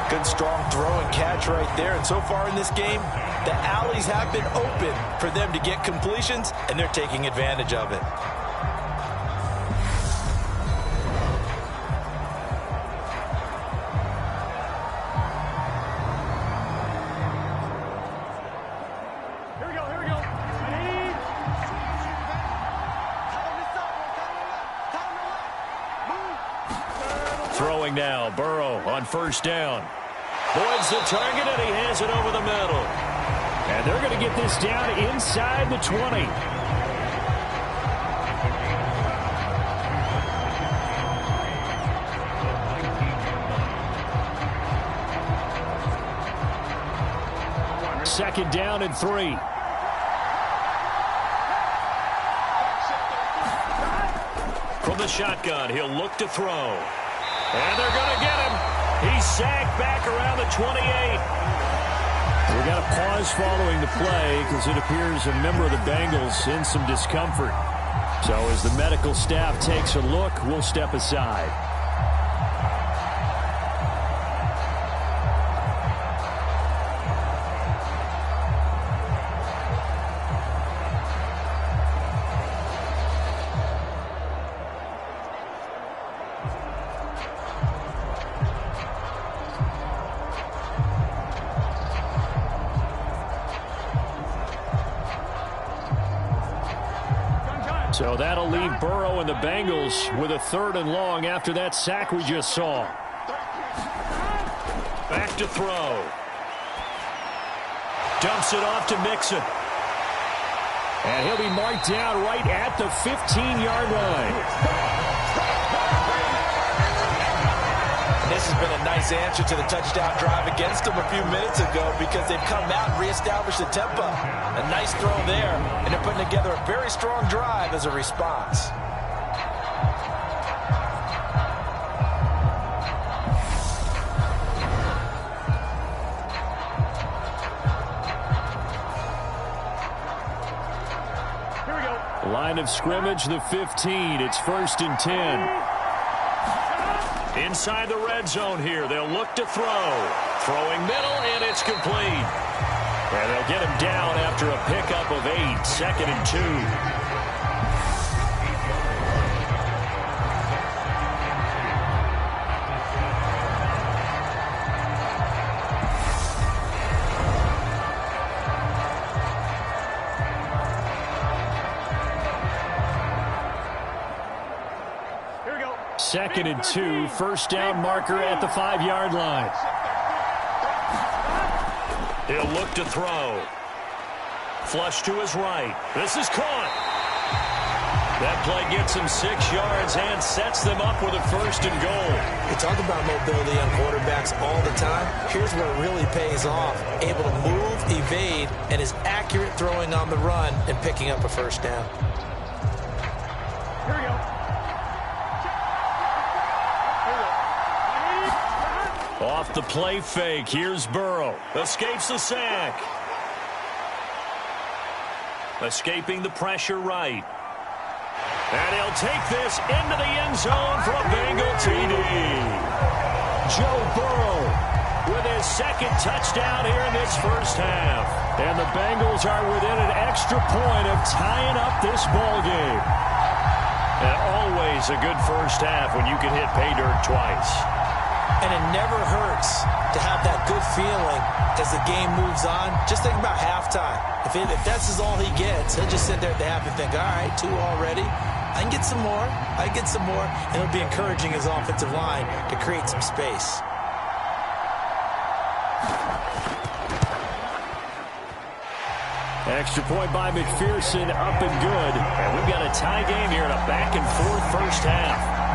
Good strong throw and catch right there. And so far in this game, the alleys have been open for them to get completions, and they're taking advantage of it. Throwing now, Burrow on 1st down. Boyd's the target, and he has it over the middle. And they're going to get this down inside the 20. second down and 3. From the shotgun, he'll look to throw. And they're going to get him. He's sagged back around the 28. We got a pause following the play because it appears a member of the Bengals in some discomfort. So as the medical staff takes a look, we'll step aside. So that'll leave Burrow and the Bengals with a 3rd and long after that sack we just saw. Back to throw. Dumps it off to Mixon. And he'll be marked down right at the 15-yard line. This has been a nice answer to the touchdown drive against them a few minutes ago because they've come out and reestablished the tempo. A nice throw there, and they're putting together a very strong drive as a response. Here we go. Line of scrimmage, the 15. It's 1st and 10. Inside the red zone here, they'll look to throw. Throwing middle, and it's complete. And they'll get him down after a pickup of 8, 2nd and 2. Second and 2, first down marker at the 5-yard line. He'll look to throw. Flush to his right. This is caught. That play gets him 6 yards and sets them up with a 1st and goal. We talk about mobility on quarterbacks all the time. Here's where it really pays off. Able to move, evade, and is accurate throwing on the run and picking up a 1st down. Here we go. Off the play fake, here's Burrow. Escapes the sack. Escaping the pressure right. And he'll take this into the end zone for a Bengal TD. Joe Burrow with his 2nd touchdown here in this 1st half. And the Bengals are within an extra point of tying up this ball game. And always a good 1st half when you can hit pay dirt twice. And it never hurts to have that good feeling as the game moves on. Just think about halftime. If that's all he gets, he'll just sit there at the half and think, all right, 2 already. I can get some more. I can get some more. And it'll be encouraging his offensive line to create some space. Extra point by McPherson, up and good. And we've got a tie game here in a back-and-forth 1st half.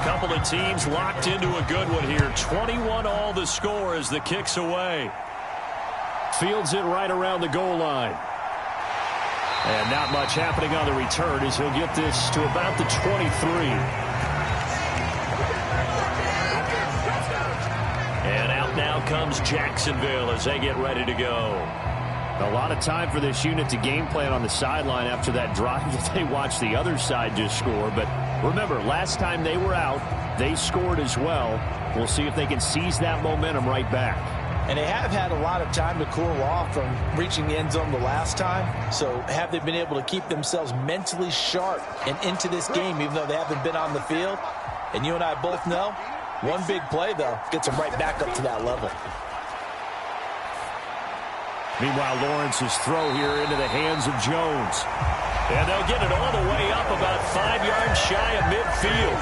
Couple of teams locked into a good one here. 21 all the score as the kick's away. Fields it right around the goal line. And not much happening on the return as he'll get this to about the 23. And out now comes Jacksonville as they get ready to go. A lot of time for this unit to game plan on the sideline after that drive that they watched the other side just score. But remember, last time they were out, they scored as well. We'll see if they can seize that momentum right back. And they have had a lot of time to cool off from reaching the end zone the last time. So have they been able to keep themselves mentally sharp and into this game, even though they haven't been on the field? And you and I both know, one big play, though, gets them right back up to that level. Meanwhile, Lawrence's throw here into the hands of Jones. And they'll get it all the way up about 5 yards shy of midfield.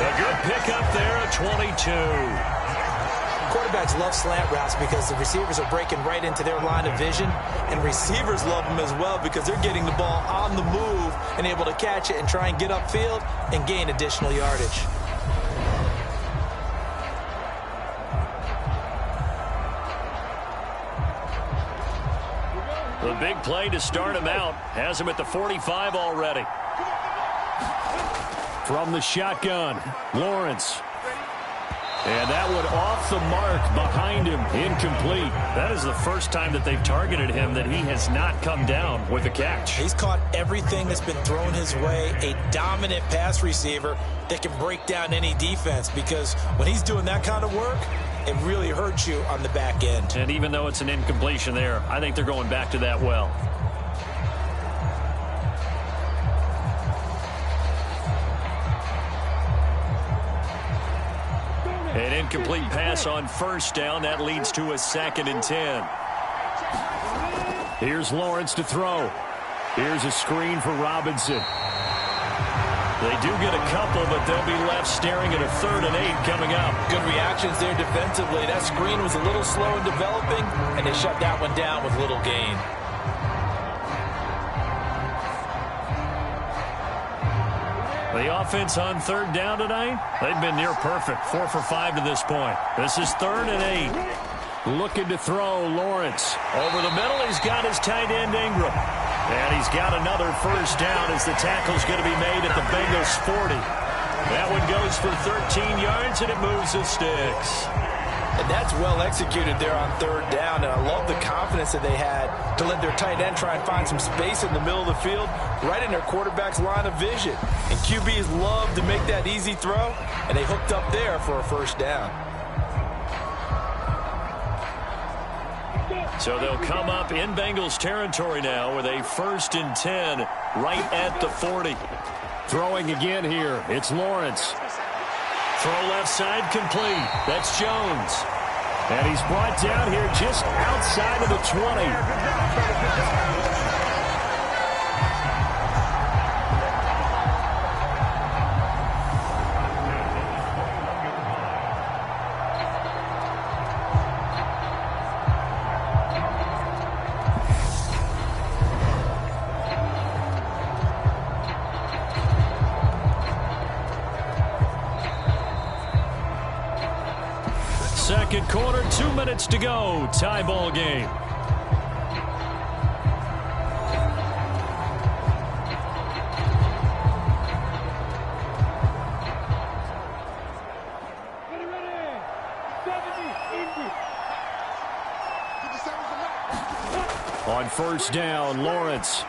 A good pickup there at 22. Quarterbacks love slant routes because the receivers are breaking right into their line of vision, and receivers love them as well because they're getting the ball on the move and able to catch it and try and get upfield and gain additional yardage. The big play to start him out has him at the 45 already. From the shotgun, Lawrence. And that one off the mark behind him, incomplete. That is the first time that they've targeted him that he has not come down with a catch. He's caught everything that's been thrown his way, a dominant pass receiver that can break down any defense, because when he's doing that kind of work, it really hurts you on the back end. And even though it's an incompletion there, I think they're going back to that well. An incomplete pass on first down. That leads to a 2nd and 10. Here's Lawrence to throw. Here's a screen for Robinson. They do get a couple, but they'll be left staring at a 3rd and 8 coming up. Good reactions there defensively. That screen was a little slow in developing, and they shut that one down with little gain. The offense on 3rd down tonight, they've been near perfect. 4 for 5 to this point. This is 3rd and 8. Looking to throw, Lawrence. Over the middle, he's got his tight end, Ingram. And he's got another first down as the tackle's going to be made at the Bengals 40. That one goes for 13 yards, and it moves the sticks. And that's well executed there on 3rd down, and I love the confidence that they had to let their tight end try and find some space in the middle of the field, right in their quarterback's line of vision. And QBs love to make that easy throw, and they hooked up there for a first down. So they'll come up in Bengals territory now with a 1st and 10 right at the 40. Throwing again here, it's Lawrence. Throw left side complete. That's Jones. And he's brought down here just outside of the 20. Second quarter, 2 minutes to go. Tie ball game. On first down, Lawrence.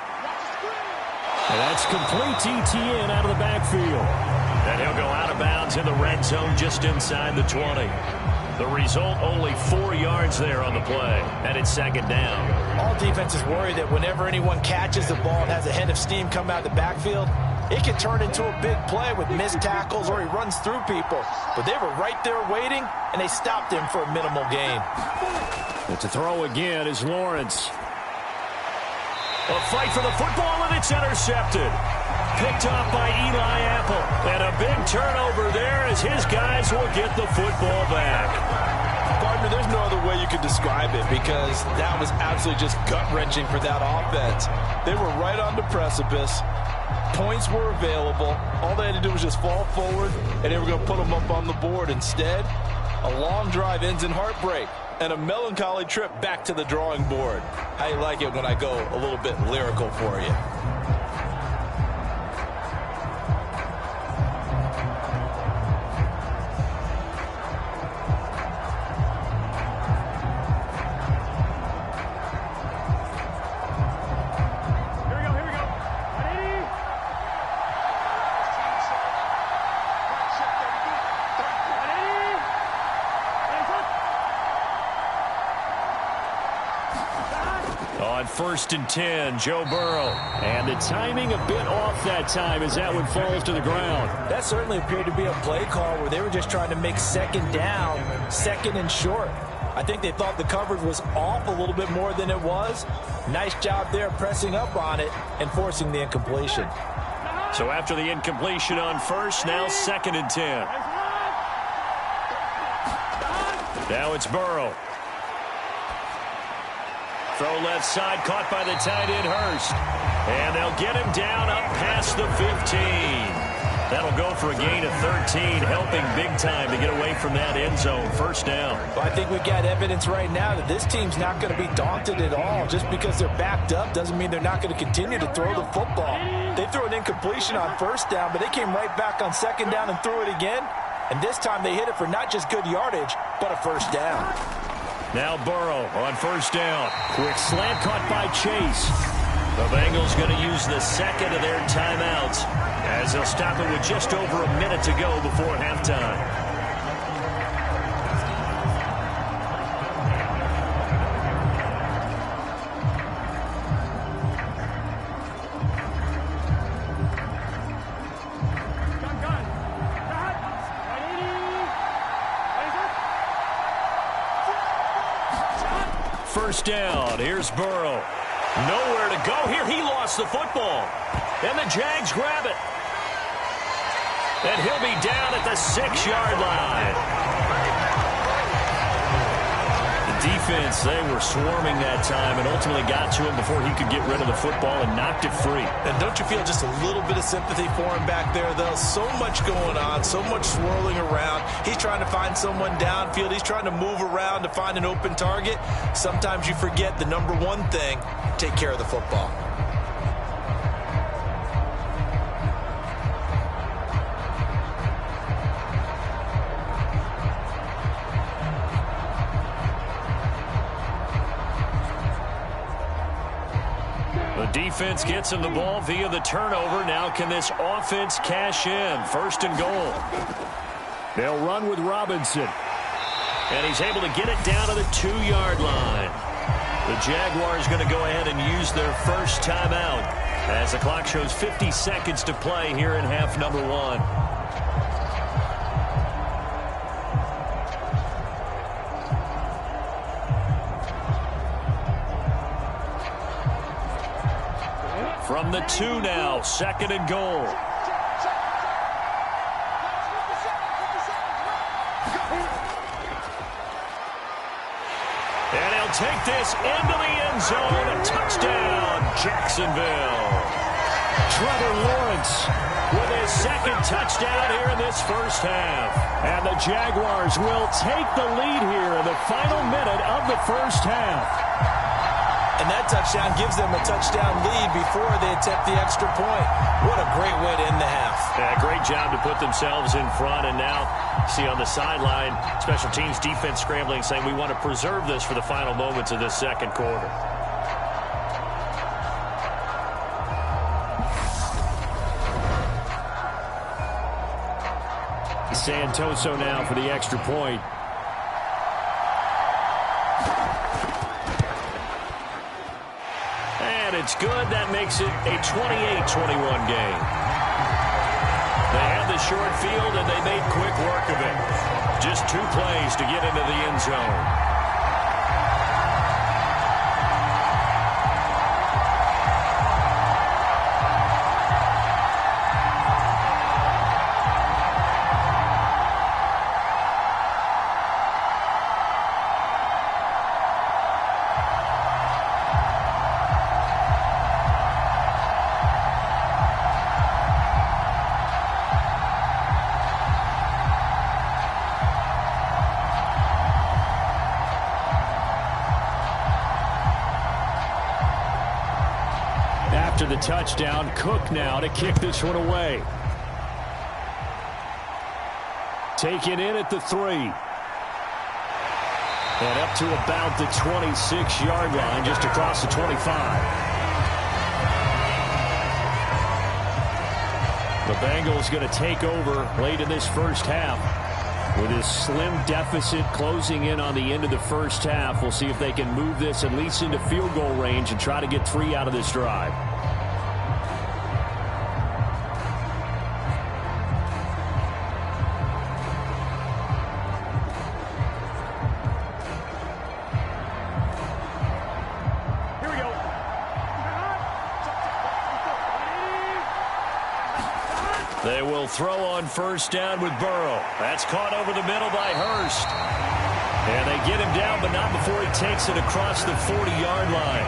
And that's complete to Etienne out of the backfield. And he'll go out of bounds in the red zone just inside the 20. The result, only 4 yards there on the play, and it's 2nd down. All defenses worry that whenever anyone catches the ball and has a head of steam come out of the backfield, it can turn into a big play with missed tackles or he runs through people. But they were right there waiting, and they stopped him for a minimal gain. And to throw again is Lawrence. A fight for the football, and it's intercepted. Picked off by Eli Apple. And a big turnover there as his guys will get the football back. Partner, there's no other way you could describe it because that was absolutely just gut-wrenching for that offense. They were right on the precipice. Points were available. All they had to do was just fall forward, and they were going to put them up on the board. Instead, a long drive ends in heartbreak and a melancholy trip back to the drawing board. How you like it when I go a little bit lyrical for you? On 1st and 10, Joe Burrow. And the timing a bit off that time as that one falls to the ground. That certainly appeared to be a play call where they were just trying to make 2nd down, 2nd and short. I think they thought the coverage was off a little bit more than it was. Nice job there pressing up on it and forcing the incompletion. So after the incompletion on first, now 2nd and 10. Now it's Burrow. Throw left side, caught by the tight end Hurst. And they'll get him down up past the 15. That'll go for a gain of 13, helping big time to get away from that end zone. First down. Well, I think we've got evidence right now that this team's not going to be daunted at all. Just because they're backed up doesn't mean they're not going to continue to throw the football. They threw an incompletion on first down, but they came right back on 2nd down and threw it again. And this time they hit it for not just good yardage, but a first down. Now Burrow on first down. Quick slant caught by Chase. The Bengals going to use the 2nd of their timeouts as they'll stop it with just over a minute to go before halftime. First down. Here's Burrow. Nowhere to go here. He lost the football. And the Jags grab it. And he'll be down at the 6-yard line. The defense, they were swarming that time and ultimately got to him before he could get rid of the football and knocked it free. And don't you feel just a little bit of sympathy for him back there, though? So much going on, so much swirling around. He's trying to find someone downfield. He's trying to move around to find an open target. Sometimes you forget the number one thing, take care of the football. Defense gets him the ball via the turnover. Now can this offense cash in? 1st and goal. They'll run with Robinson. And he's able to get it down to the 2-yard line. The Jaguars going to go ahead and use their first timeout as the clock shows 50 seconds to play here in half number 1. From the 2 now, 2nd and goal. And he'll take this into the end zone. A touchdown, Jacksonville. Trevor Lawrence with his 2nd touchdown here in this first half. And the Jaguars will take the lead here in the final minute of the first half. And that touchdown gives them a touchdown lead before they attempt the extra point. What a great way to end the half. Yeah, great job to put themselves in front. And now, see on the sideline, special teams defense scrambling, saying we want to preserve this for the final moments of this second quarter. Santoso now for the extra point. It's good. That makes it a 28-21 game. They had the short field, and they made quick work of it. Just 2 plays to get into the end zone. After the touchdown, Cook now to kick this one away. Taken in at the 3. And up to about the 26-yard line, just across the 25. The Bengals going to take over late in this first half. With his slim deficit closing in on the end of the first half, we'll see if they can move this at least into field goal range and try to get 3 out of this drive. They will throw on first down with Burrow. That's caught over the middle by Hurst. And they get him down, but not before he takes it across the 40-yard line.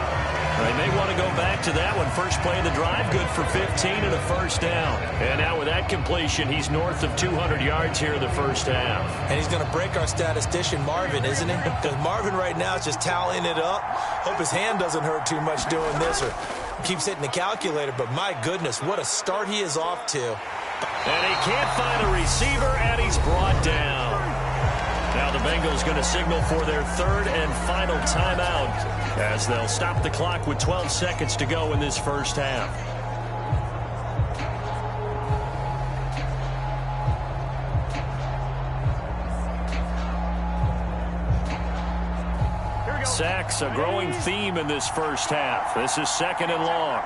They may want to go back to that one. First play of the drive, good for 15 and a first down. And now with that completion, he's north of 200 yards here in the first half. And he's going to break our statistician, Marvin, isn't he? Because Marvin right now is just tallying it up. Hope his hand doesn't hurt too much doing this or keeps hitting the calculator. But my goodness, what a start he is off to. And he can't find a receiver, and he's brought down. Now the Bengals going to signal for their third and final timeout as they'll stop the clock with 12 seconds to go in this first half. Sacks, a growing theme in this first half. This is second and long.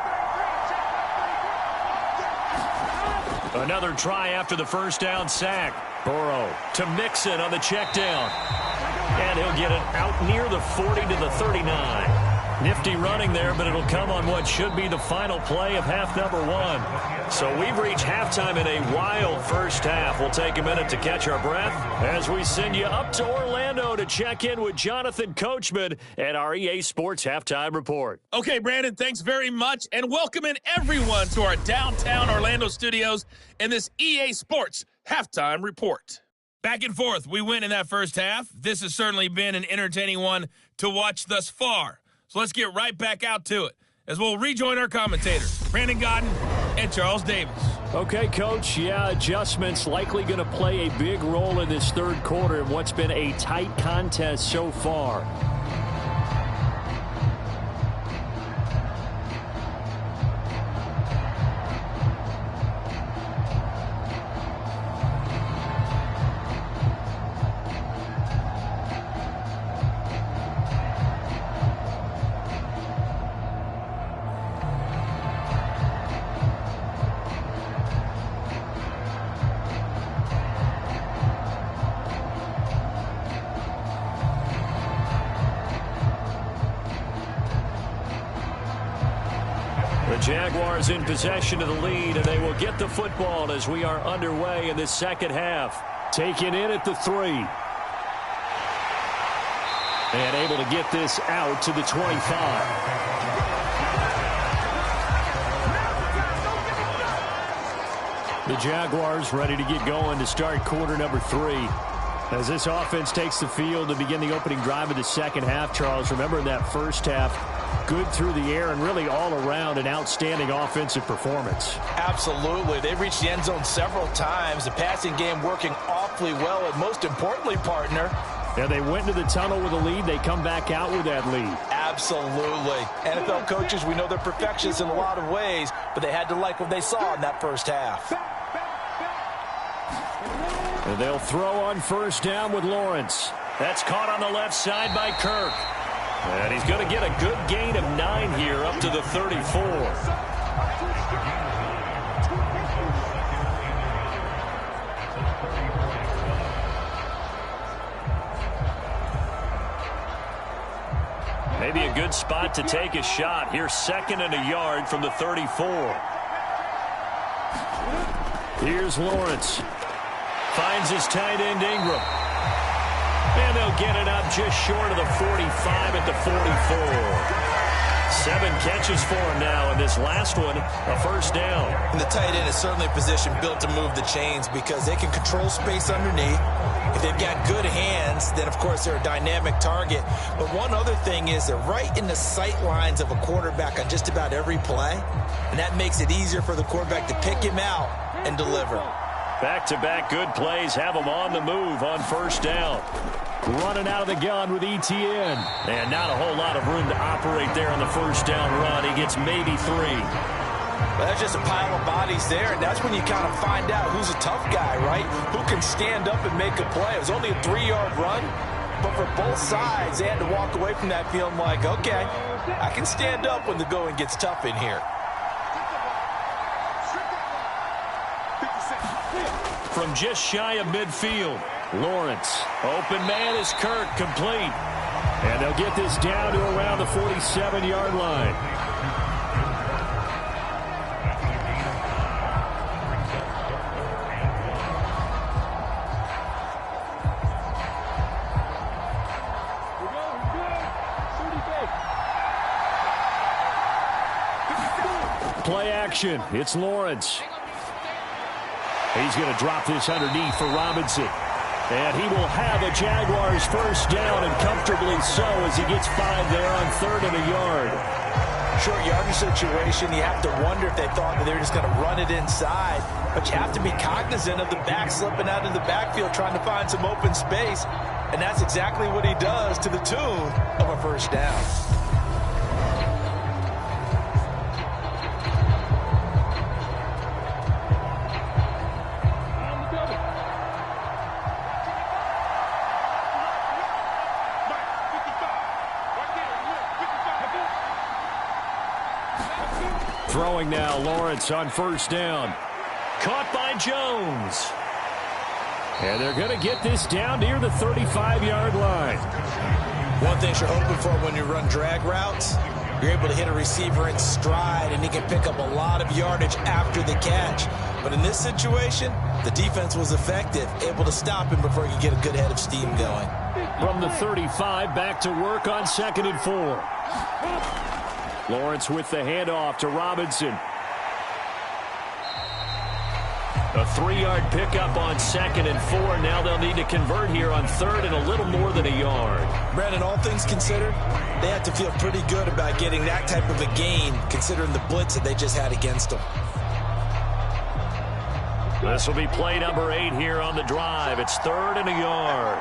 Another try after the first down sack. Burrow to Mixon on the check down. And he'll get it out near the 40 to the 39. Nifty running there, but it'll come on what should be the final play of half number one. So we've reached halftime in a wild first half. We'll take a minute to catch our breath as we send you up to Orlando to check in with Jonathan Coachman at our EA Sports Halftime Report. Okay, Brandon, thanks very much, and welcome in everyone to our downtown Orlando studios in this EA Sports Halftime Report. Back and forth, we win in that first half. This has certainly been an entertaining one to watch thus far. So let's get right back out to it as we'll rejoin our commentators, Brandon Godden and Charles Davis. Okay, Coach, adjustments likely going to play a big role in this third quarter in what's been a tight contest so far. Jaguars in possession of the lead, and they will get the football as we are underway in this second half. Taken in at the 3. And able to get this out to the 25. The Jaguars ready to get going to start quarter number 3. As this offense takes the field to begin the opening drive of the second half, Charles, remember in that first half, good through the air and really all around an outstanding offensive performance. Absolutely. They reached the end zone several times. The passing game working awfully well, and most importantly, partner. Yeah, they went into the tunnel with a lead. They come back out with that lead. Absolutely. NFL coaches, we know they're perfectionists in a lot of ways, but they had to like what they saw in that first half. And they'll throw on first down with Lawrence. That's caught on the left side by Kirk. And he's going to get a good gain of 9 here up to the 34. Maybe a good spot to take a shot. Here's second and a yard from the 34. Here's Lawrence. Finds his tight end Ingram. And they'll get it up just short of the 45 at the 44. 7 catches for him now, and this last one, a first down. And the tight end is certainly a position built to move the chains because they can control space underneath. If they've got good hands, then, of course, they're a dynamic target. But one other thing is they're right in the sight lines of a quarterback on just about every play, and that makes it easier for the quarterback to pick him out and deliver. Back-to-back good plays have him on the move on first down. Running out of the gun with ETN. And not a whole lot of room to operate there on the first down run. He gets maybe 3. Well, that's just a pile of bodies there, and that's when you kind of find out who's a tough guy, right? Who can stand up and make a play. It was only a 3-yard run, but for both sides, they had to walk away from that feeling like, okay, I can stand up when the going gets tough in here. From just shy of midfield, Lawrence. Open man is Kirk, complete. And they'll get this down to around the 47-yard line. Play action. It's Lawrence. He's going to drop this underneath for Robinson. And he will have a Jaguars first down, and comfortably so, as he gets 5 there on 3rd and a yard. Short yardage situation, you have to wonder if they thought that they were just going to run it inside. But you have to be cognizant of the back slipping out of the backfield, trying to find some open space. And that's exactly what he does, to the tune of a first down. Throwing now, Lawrence on first down. Caught by Jones. And they're going to get this down near the 35-yard line. One thing you're hoping for when you run drag routes, you're able to hit a receiver in stride, and he can pick up a lot of yardage after the catch. But in this situation, the defense was effective, able to stop him before he could get a good head of steam going. From the 35, back to work on 2nd and 4. Lawrence with the handoff to Robinson. A 3-yard pickup on 2nd and 4. Now they'll need to convert here on 3rd and a little more than a yard. Brandon, all things considered, they have to feel pretty good about getting that type of a gain, considering the blitz that they just had against them. This will be play number 8 here on the drive. It's 3rd and a yard.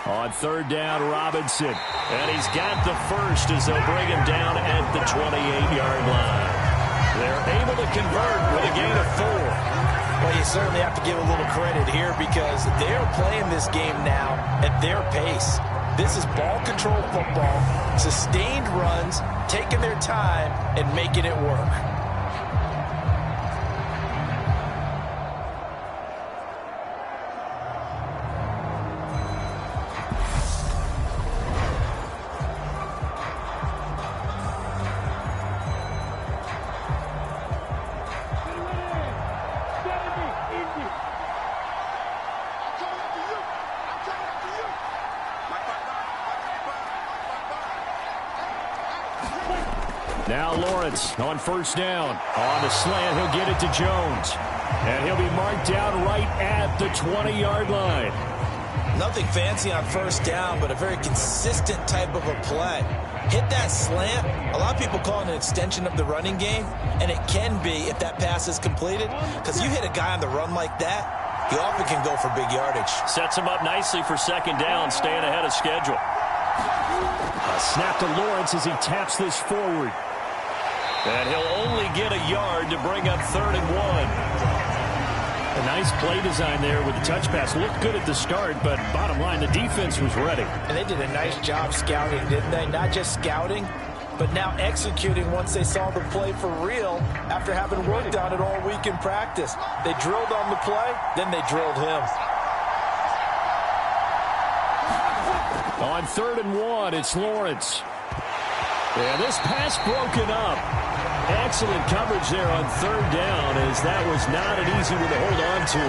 On 3rd down, Robinson. And he's got the first as they'll bring him down at the 28-yard line. They're able to convert with a gain of 4. Well, you certainly have to give a little credit here because they're playing this game now at their pace. This is ball control football, sustained runs, taking their time and making it work. Now Lawrence on first down. On the slant, he'll get it to Jones. And he'll be marked down right at the 20-yard line. Nothing fancy on first down, but a very consistent type of a play. Hit that slant. A lot of people call it an extension of the running game, and it can be if that pass is completed. Because you hit a guy on the run like that, he often can go for big yardage. Sets him up nicely for second down, staying ahead of schedule. A snap to Lawrence as he taps this forward. And he'll only get a yard to bring up 3rd and 1. A nice play design there with the touch pass. Looked good at the start, but bottom line, the defense was ready. And they did a nice job scouting, didn't they? Not just scouting, but now executing once they saw the play for real after having worked on it all week in practice. They drilled on the play, then they drilled him. On 3rd and 1, it's Lawrence. And this pass broken up. Excellent coverage there on 3rd down, as that was not an easy one to hold on to.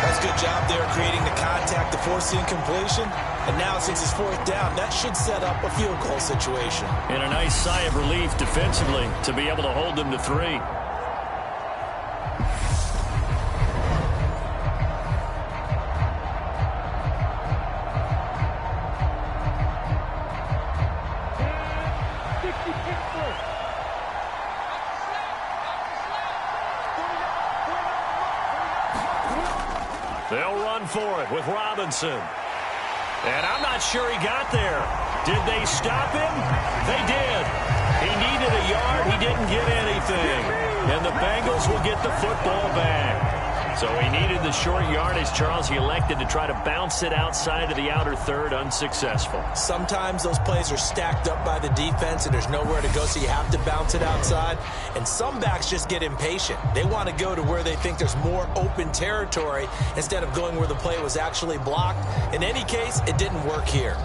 That's a good job there creating the contact to force the incompletion. And now since it's 4th down, that should set up a field goal situation. And a nice sigh of relief defensively to be able to hold them to 3. They'll run for it with Robinson. And I'm not sure he got there. Did they stop him? They did. He needed a yard. He didn't get anything. And the Bengals will get the football back. So he needed the short yardage, Charles. He elected to try to bounce it outside of the outer third, unsuccessful. Sometimes those plays are stacked up by the defense and there's nowhere to go, so you have to bounce it outside. And some backs just get impatient. They want to go to where they think there's more open territory instead of going where the play was actually blocked. In any case, it didn't work here.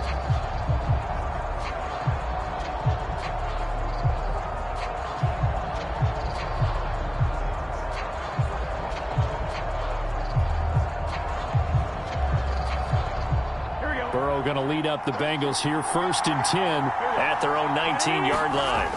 going to lead up the Bengals here 1st and 10 at their own 19-yard line.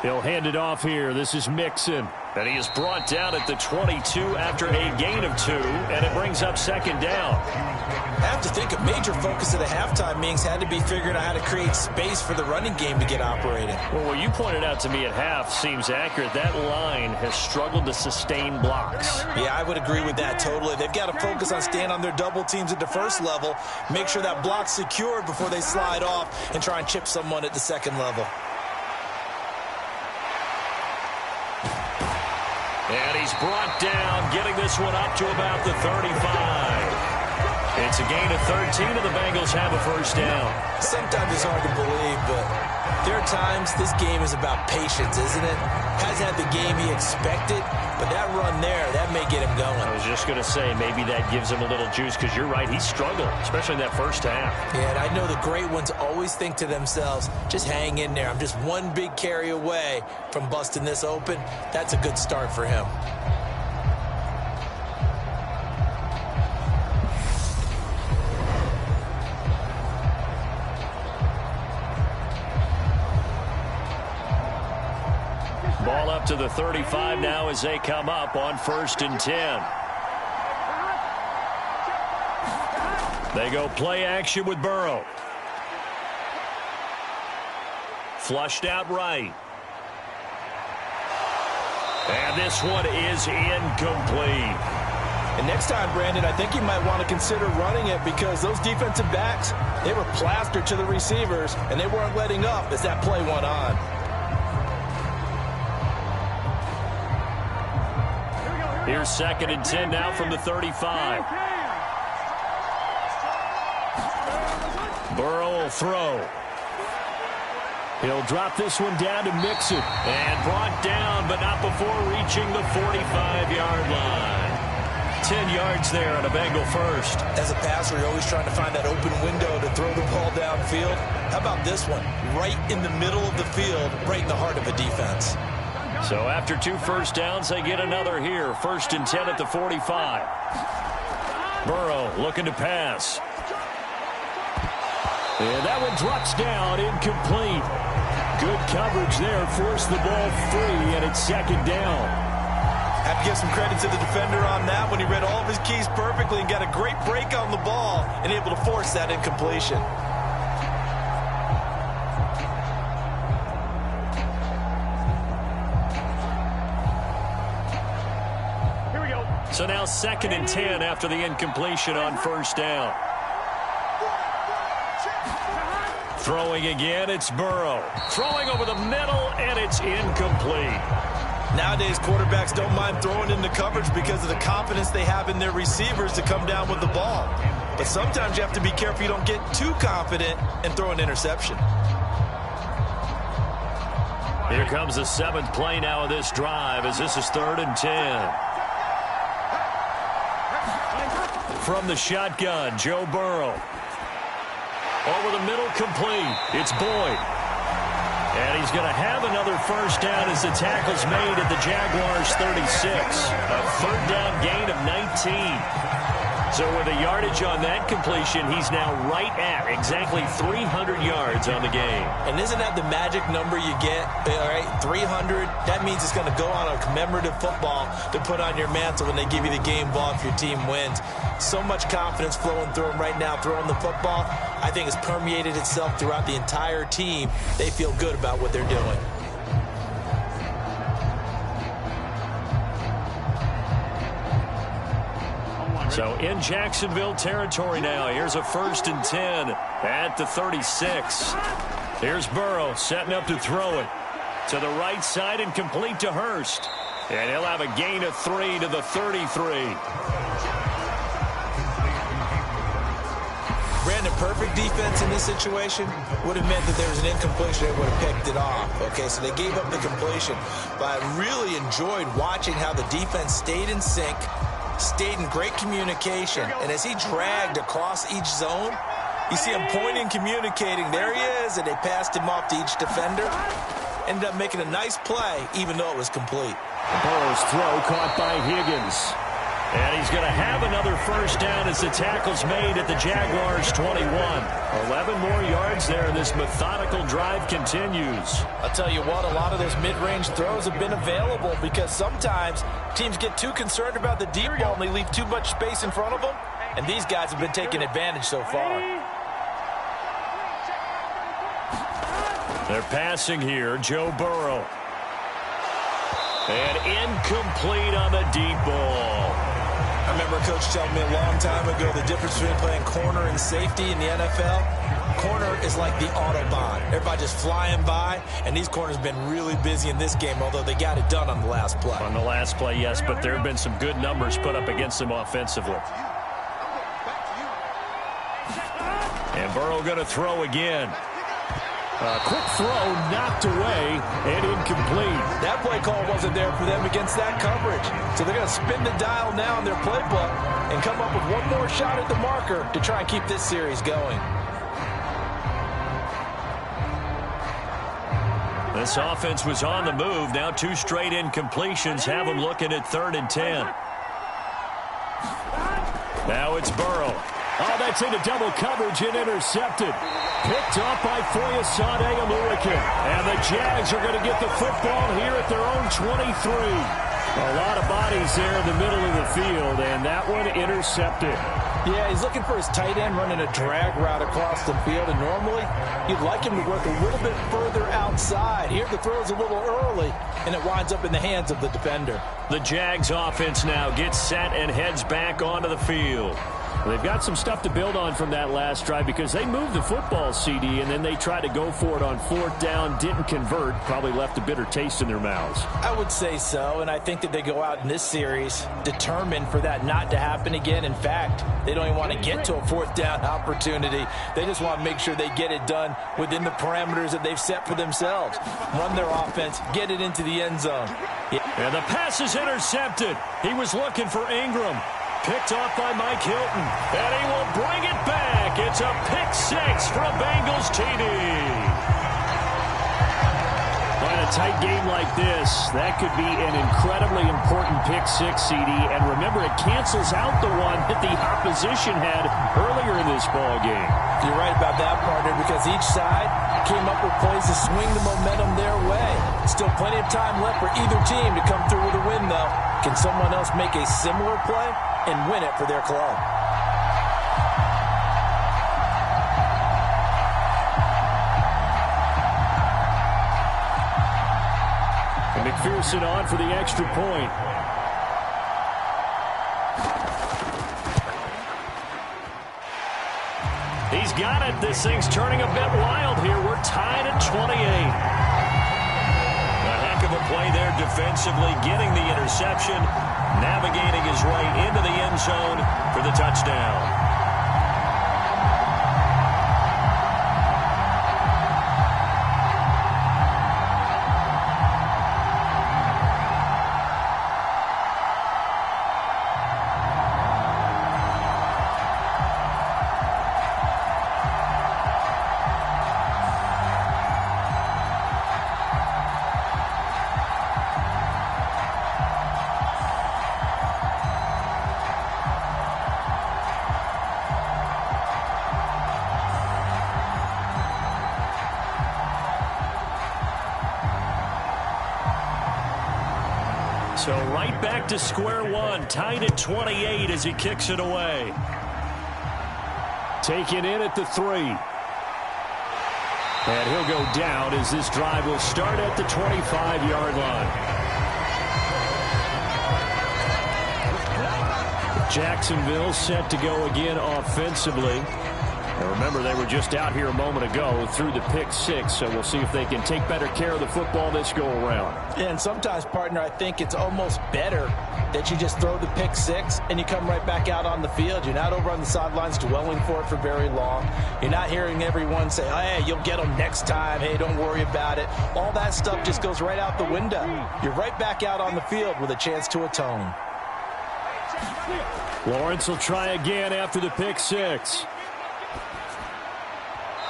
He'll hand it off here. This is Mixon. And he is brought down at the 22 after a gain of 2, and it brings up 2nd down. I have to think a major focus of the halftime meetings had to be figuring out how to create space for the running game to get operating. Well, what you pointed out to me at half seems accurate. That line has struggled to sustain blocks. Yeah, I would agree with that totally. They've got to focus on staying on their double teams at the first level, make sure that block's secured before they slide off and try and chip someone at the second level. And he's brought down, getting this one up to about the 35. It's a gain of 13, and the Bengals have a 1st down. Sometimes it's hard to believe, but there are times this game is about patience, isn't it? Hasn't had the game he expected, but that run there, that may get him going. I was just going to say, maybe that gives him a little juice, because you're right, he struggled, especially in that first half. Yeah, and I know the great ones always think to themselves, just hang in there. I'm just one big carry away from busting this open. That's a good start for him. Ball up to the 35 now as they come up on 1st and 10. They go play action with Burrow. Flushed out right. And this one is incomplete. And next time, Brandon, I think you might want to consider running it because those defensive backs, they were plastered to the receivers, and they weren't letting up as that play went on. Here's 2nd and 10 now from the 35. Burrow will throw. He'll drop this one down to Mixon. And brought down, but not before reaching the 45-yard line. 10 yards there on a Bengal 1st. As a passer, you're always trying to find that open window to throw the ball downfield. How about this one? Right in the middle of the field, right in the heart of a defense. So after 2 first downs, they get another here. 1st and 10 at the 45. Burrow looking to pass. And that one drops down, incomplete. Good coverage there, forced the ball free, and it's 2nd down. Have to give some credit to the defender on that when he read all of his keys perfectly and got a great break on the ball and able to force that incompletion. So now 2nd and 10 after the incompletion on 1st down. Throwing again, it's Burrow. Throwing over the middle, and it's incomplete. Nowadays, quarterbacks don't mind throwing into coverage because of the confidence they have in their receivers to come down with the ball. But sometimes you have to be careful you don't get too confident and throw an interception. Here comes the 7th play now of this drive as this is 3rd and 10. From the shotgun, Joe Burrow. Over the middle, complete. It's Boyd. And he's going to have another 1st down as the tackle's made at the Jaguars 36. A 3rd down gain of 19. So with the yardage on that completion, he's now right at exactly 300 yards on the game. And isn't that the magic number you get? All right, 300. That means it's going to go on a commemorative football to put on your mantle when they give you the game ball if your team wins. So much confidence flowing through them right now, throwing the football. I think it's permeated itself throughout the entire team. They feel good about what they're doing. So in Jacksonville territory now. Here's a 1st and 10 at the 36. Here's Burrow setting up to throw it. To the right side and complete to Hurst. And he'll have a gain of 3 to the 33. Brandon, perfect defense in this situation would have meant that there was an incompletion. They would have picked it off. Okay, so they gave up the completion. But I really enjoyed watching how the defense stayed in sync, stayed in great communication. And as he dragged across each zone, you see him pointing, communicating. There he is, and they passed him off to each defender. Ended up making a nice play, even though it was complete. Burrow's throw caught by Higgins. And he's going to have another first down as the tackle's made at the Jaguars' 21. 11 more yards there, and this methodical drive continues. I'll tell you what, a lot of those mid-range throws have been available because sometimes teams get too concerned about the deep ball and they leave too much space in front of them, and these guys have been taking advantage so far. They're passing here, Joe Burrow. And incomplete on the deep ball. I remember a coach telling me a long time ago the difference between playing corner and safety in the NFL. Corner is like the Autobahn. Everybody just flying by, and these corners have been really busy in this game, although they got it done on the last play. On the last play, yes, but there have been some good numbers put up against them offensively. And Burrow going to throw again. Quick throw knocked away and incomplete. That play call wasn't there for them against that coverage. So they're going to spin the dial now in their playbook and come up with one more shot at the marker to try and keep this series going. This offense was on the move. Now 2 straight incompletions have them looking at 3rd and 10. Now it's Burrow. Oh, that's into double coverage and intercepted. Picked off by Foyesade Aluakin. And the Jags are going to get the football here at their own 23. A lot of bodies there in the middle of the field, and that one intercepted. Yeah, he's looking for his tight end running a drag route across the field, and normally you'd like him to work a little bit further outside. Here the throw's a little early, and it winds up in the hands of the defender. The Jags offense now gets set and heads back onto the field. They've got some stuff to build on from that last drive because they moved the football, CD, and then they tried to go for it on 4th down, didn't convert, probably left a bitter taste in their mouths. I would say so, and I think that they go out in this series determined for that not to happen again. In fact, they don't even want to get to a 4th down opportunity. They just want to make sure they get it done within the parameters that they've set for themselves. Run their offense, get it into the end zone. And the pass is intercepted. He was looking for Ingram. Picked off by Mike Hilton. And he will bring it back. It's a pick-6 for a Bengals TD. In a tight game like this, that could be an incredibly important pick-6, CD. And remember, it cancels out the one that the opposition had earlier in this ball game. You're right about that, partner, because each side came up with plays to swing the momentum their way. Still plenty of time left for either team to come through with a win, though. Can someone else make a similar play and win it for their club? And McPherson on for the extra point. He's got it. This thing's turning a bit wild here. We're tied at 28. A heck of a play there defensively, getting the interception, navigating his way into the end zone for the touchdown. So right back to square one, tied at 28 as he kicks it away. Taken in at the 3. And he'll go down as this drive will start at the 25-yard line. Jacksonville set to go again offensively. And remember, they were just out here a moment ago through the pick-6, so we'll see if they can take better care of the football this go-around. And sometimes, partner, I think it's almost better that you just throw the pick-6 and you come right back out on the field. You're not over on the sidelines dwelling for it for very long. You're not hearing everyone say, oh, hey, you'll get them next time. Hey, don't worry about it. All that stuff just goes right out the window. You're right back out on the field with a chance to atone. Lawrence will try again after the pick-6.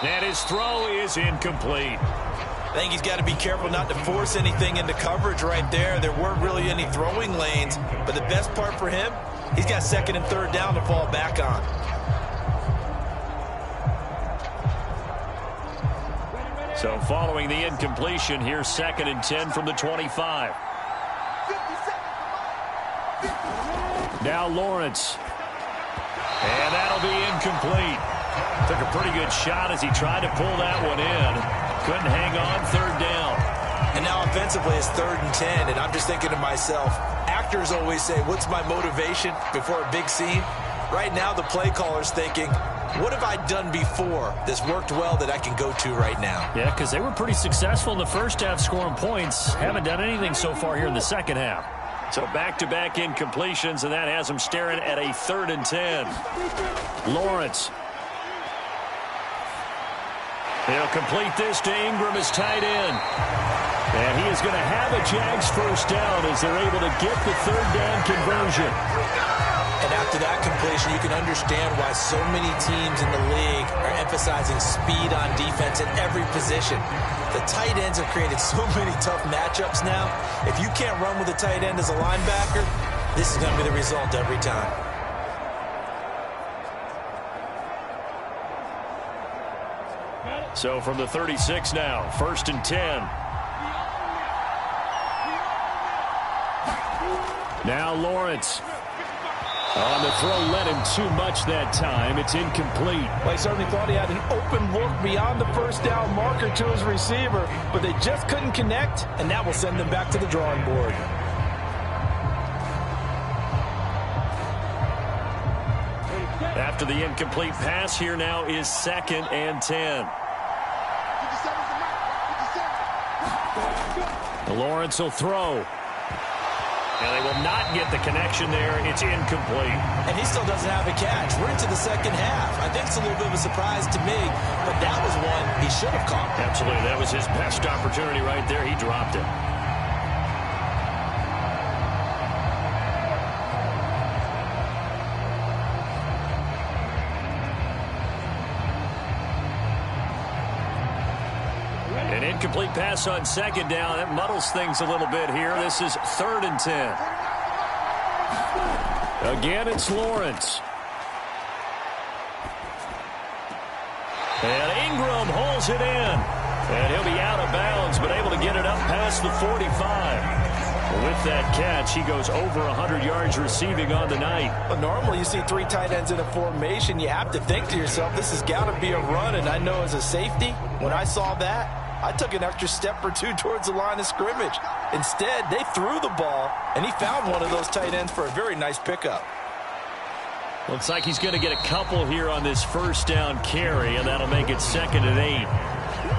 And his throw is incomplete. I think he's got to be careful not to force anything into coverage right there. There weren't really any throwing lanes, but the best part for him, he's got second and third down to fall back on. So following the incompletion, here's second and 10 from the 25. Now Lawrence. And that'll be incomplete. Took a pretty good shot as he tried to pull that one in. Couldn't hang on, third down. And now offensively it's 3rd and 10, and I'm just thinking to myself, actors always say, what's my motivation before a big scene? Right now the play caller's thinking, what have I done before that's worked well that I can go to right now? Yeah, because they were pretty successful in the first half scoring points. Haven't done anything so far here in the second half. So back-to-back incompletions, and that has them staring at a 3rd and 10. Lawrence. He'll complete this to Ingram as tight end. And he is going to have a Jags first down as they're able to get the 3rd down conversion. And after that completion, you can understand why so many teams in the league are emphasizing speed on defense at every position. The tight ends have created so many tough matchups now. If you can't run with a tight end as a linebacker, this is going to be the result every time. So from the 36 now, 1st and 10. Now Lawrence. On the throw, led him too much that time. It's incomplete. Well, he certainly thought he had an open look beyond the first down marker to his receiver, but they just couldn't connect, and that will send them back to the drawing board. After the incomplete pass, here now is 2nd and 10. Lawrence will throw. And they will not get the connection there. It's incomplete. And he still doesn't have a catch. We're into the second half. I think it's a little bit of a surprise to me, but that was one he should have caught. Absolutely. That was his best opportunity right there. He dropped it. An incomplete pass on 2nd down. That muddles things a little bit here. This is 3rd and 10. Again, it's Lawrence. And Ingram holds it in. And he'll be out of bounds, but able to get it up past the 45. With that catch, he goes over 100 yards receiving on the night. Well, normally you see 3 tight ends in a formation. You have to think to yourself, this has got to be a run. And I know as a safety, when I saw that, I took an extra step or two towards the line of scrimmage. Instead, they threw the ball, and he found one of those tight ends for a very nice pickup. Looks like he's going to get a couple here on this first down carry, and that'll make it 2nd and 8.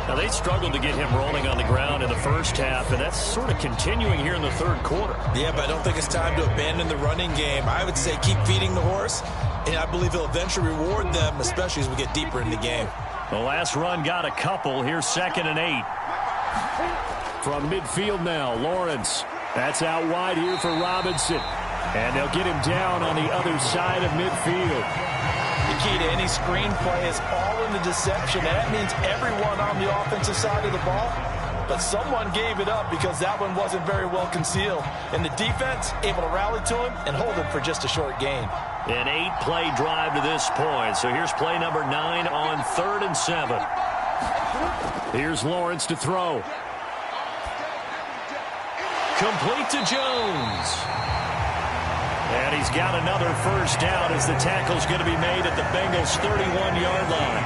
Now, they struggled to get him rolling on the ground in the first half, and that's sort of continuing here in the 3rd quarter. Yeah, but I don't think it's time to abandon the running game. I would say keep feeding the horse, and I believe he'll eventually reward them, especially as we get deeper in the game. The last run got a couple. Here's 2nd and 8. From midfield now, Lawrence. That's out wide here for Robinson. And they'll get him down on the other side of midfield. The key to any screenplay is all in the deception. And that means everyone on the offensive side of the ball. But someone gave it up because that one wasn't very well concealed. And the defense able to rally to him and hold him for just a short gain. An 8-play drive to this point. So here's play number 9 on 3rd and 7. Here's Lawrence to throw. Complete to Jones. And he's got another first down as the tackle's going to be made at the Bengals' 31-yard line.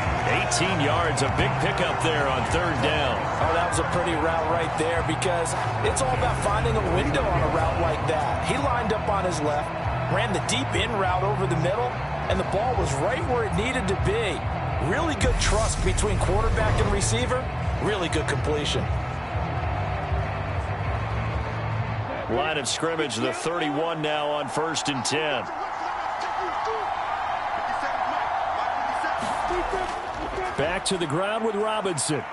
18 yards, a big pickup there on 3rd down. Oh, that was a pretty route right there because it's all about finding a window on a route like that. He lined up on his left, ran the deep in route over the middle, and the ball was right where it needed to be. Really good trust between quarterback and receiver. Really good completion. Line of scrimmage, the 31 now on 1st and 10. Back to the ground with Robinson.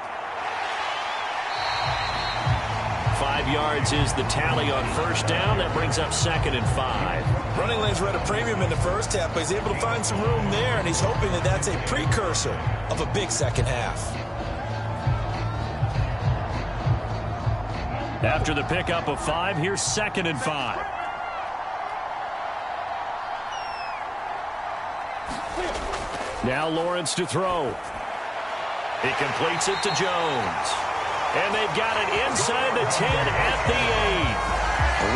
5 yards is the tally on first down. That brings up 2nd and 5. Running lanes were at a premium in the first half, but he's able to find some room there, and he's hoping that that's a precursor of a big second half. After the pickup of 5, here's 2nd and 5. Now Lawrence to throw. He completes it to Jones. And they've got it inside the 10 at the 8.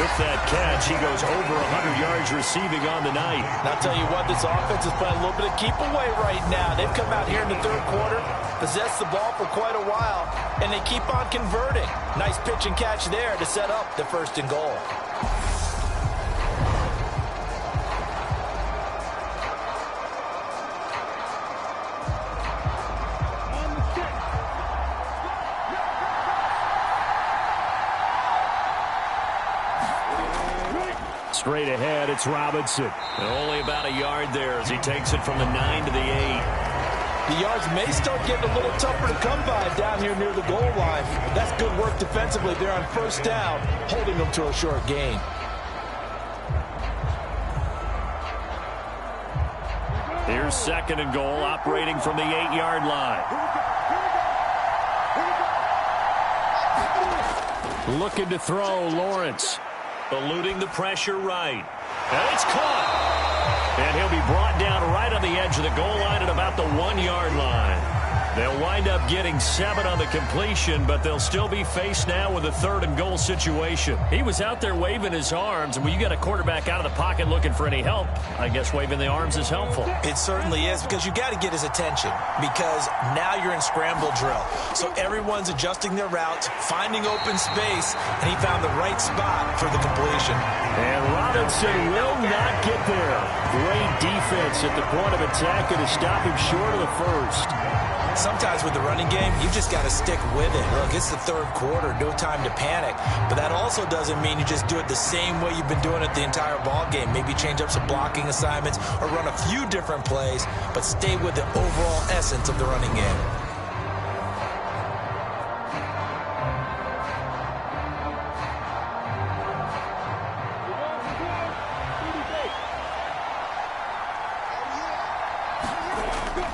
With that catch, he goes over 100 yards receiving on the night. And I'll tell you what, this offense is playing a little bit of keep away right now. They've come out here in the third quarter, possessed the ball for quite a while, and they keep on converting. Nice pitch and catch there to set up the 1st and goal. Straight ahead, it's Robinson. And only about a yard there as he takes it from the 9 to the 8. The yards may start getting a little tougher to come by down here near the goal line. That's good work defensively there on 1st down, holding them to a short gain. Here's 2nd and goal, operating from the 8-yard line. Looking to throw, Lawrence. Eluding the pressure right. And it's caught. And he'll be brought down right on the edge of the goal line at about the 1-yard line. They'll wind up getting 7 on the completion, but they'll still be faced now with a 3rd and goal situation. He was out there waving his arms, and when you got a quarterback out of the pocket looking for any help, I guess waving the arms is helpful. It certainly is, because you got to get his attention, because now you're in scramble drill. So everyone's adjusting their routes, finding open space, and he found the right spot for the completion. And Robinson will not get there. Great defense at the point of attack and to stop him short of the 1st. Sometimes with the running game, you just got to stick with it. Look, it's the 3rd quarter, no time to panic. But that also doesn't mean you just do it the same way you've been doing it the entire ball game. Maybe change up some blocking assignments or run a few different plays, but stay with the overall essence of the running game.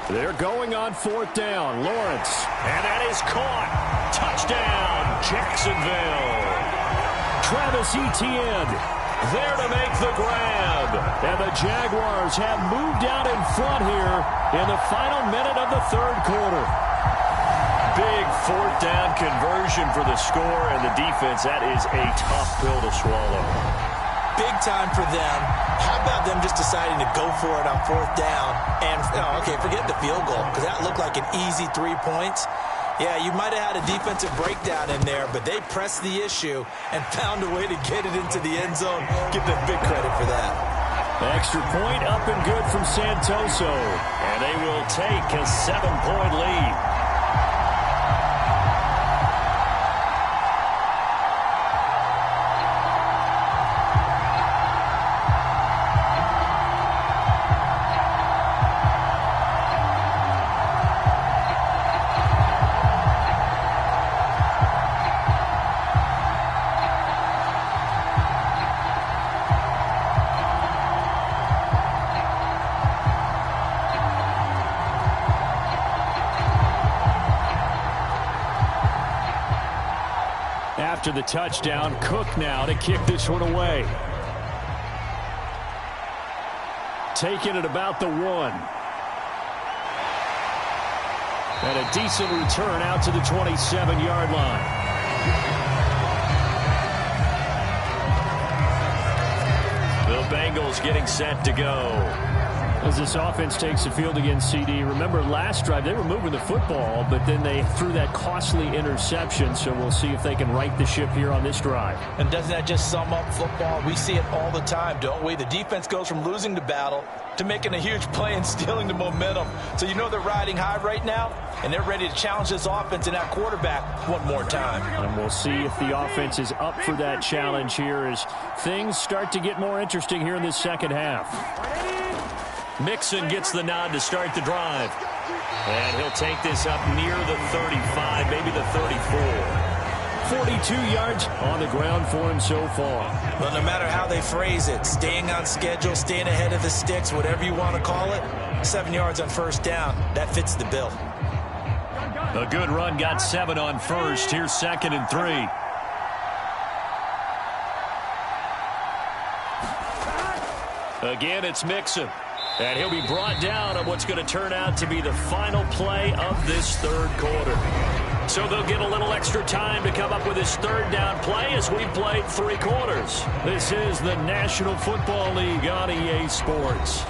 They're going on 4th down. Lawrence. And that is caught. Touchdown, Jacksonville. Travis Etienne there to make the grab. And the Jaguars have moved out in front here in the final minute of the 3rd quarter. Big 4th down conversion for the score, and the defense, that is a tough pill to swallow. Big time for them. How about them just deciding to go for it on 4th down? And, okay, forget the field goal, because that looked like an easy 3 points. Yeah, you might have had a defensive breakdown in there, but they pressed the issue and found a way to get it into the end zone. Give them big credit for that. Extra point up and good from Santoso. And they will take a 7-point lead. After the touchdown, Cook now to kick this one away. Taking it about the 1. And a decent return out to the 27-yard line. The Bengals getting set to go. As this offense takes the field against CD, remember last drive they were moving the football, but then they threw that costly interception, so we'll see if they can right the ship here on this drive. And doesn't that just sum up football? We see it all the time, don't we? The defense goes from losing the battle to making a huge play and stealing the momentum. So you know they're riding high right now, and they're ready to challenge this offense and that quarterback one more time. And we'll see if the offense is up for that challenge here as things start to get more interesting here in this 2nd half. Mixon gets the nod to start the drive. And he'll take this up near the 35, maybe the 34. 42 yards on the ground for him so far. Well, no matter how they phrase it, staying on schedule, staying ahead of the sticks, whatever you want to call it, 7 yards on 1st down, that fits the bill. A good run got 7 on 1st. Here's 2nd and 3. Again, it's Mixon. And he'll be brought down on what's going to turn out to be the final play of this third quarter. So they'll get a little extra time to come up with his third down play as we played 3 quarters. This is the National Football League on EA Sports.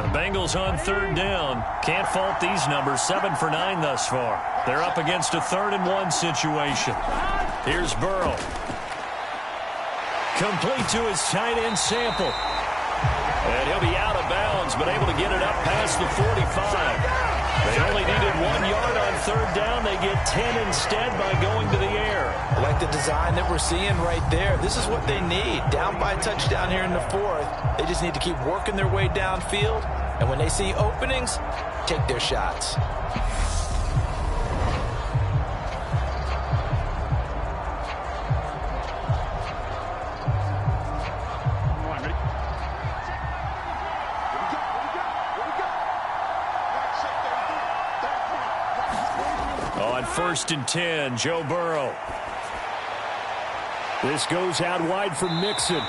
Bengals on third down. Can't fault these numbers. 7 for 9 thus far. They're up against a 3rd-and-1 situation. Here's Burrow. Complete to his tight end Sample. And he'll be out of bounds, but able to get it up past the 45. They only needed 1 yard on third down. They get 10 instead by going to the air. I like the design that we're seeing right there. This is what they need. Down by a touchdown here in the 4th. They just need to keep working their way downfield. And when they see openings, take their shots. On 1st and 10, Joe Burrow. This goes out wide for Mixon.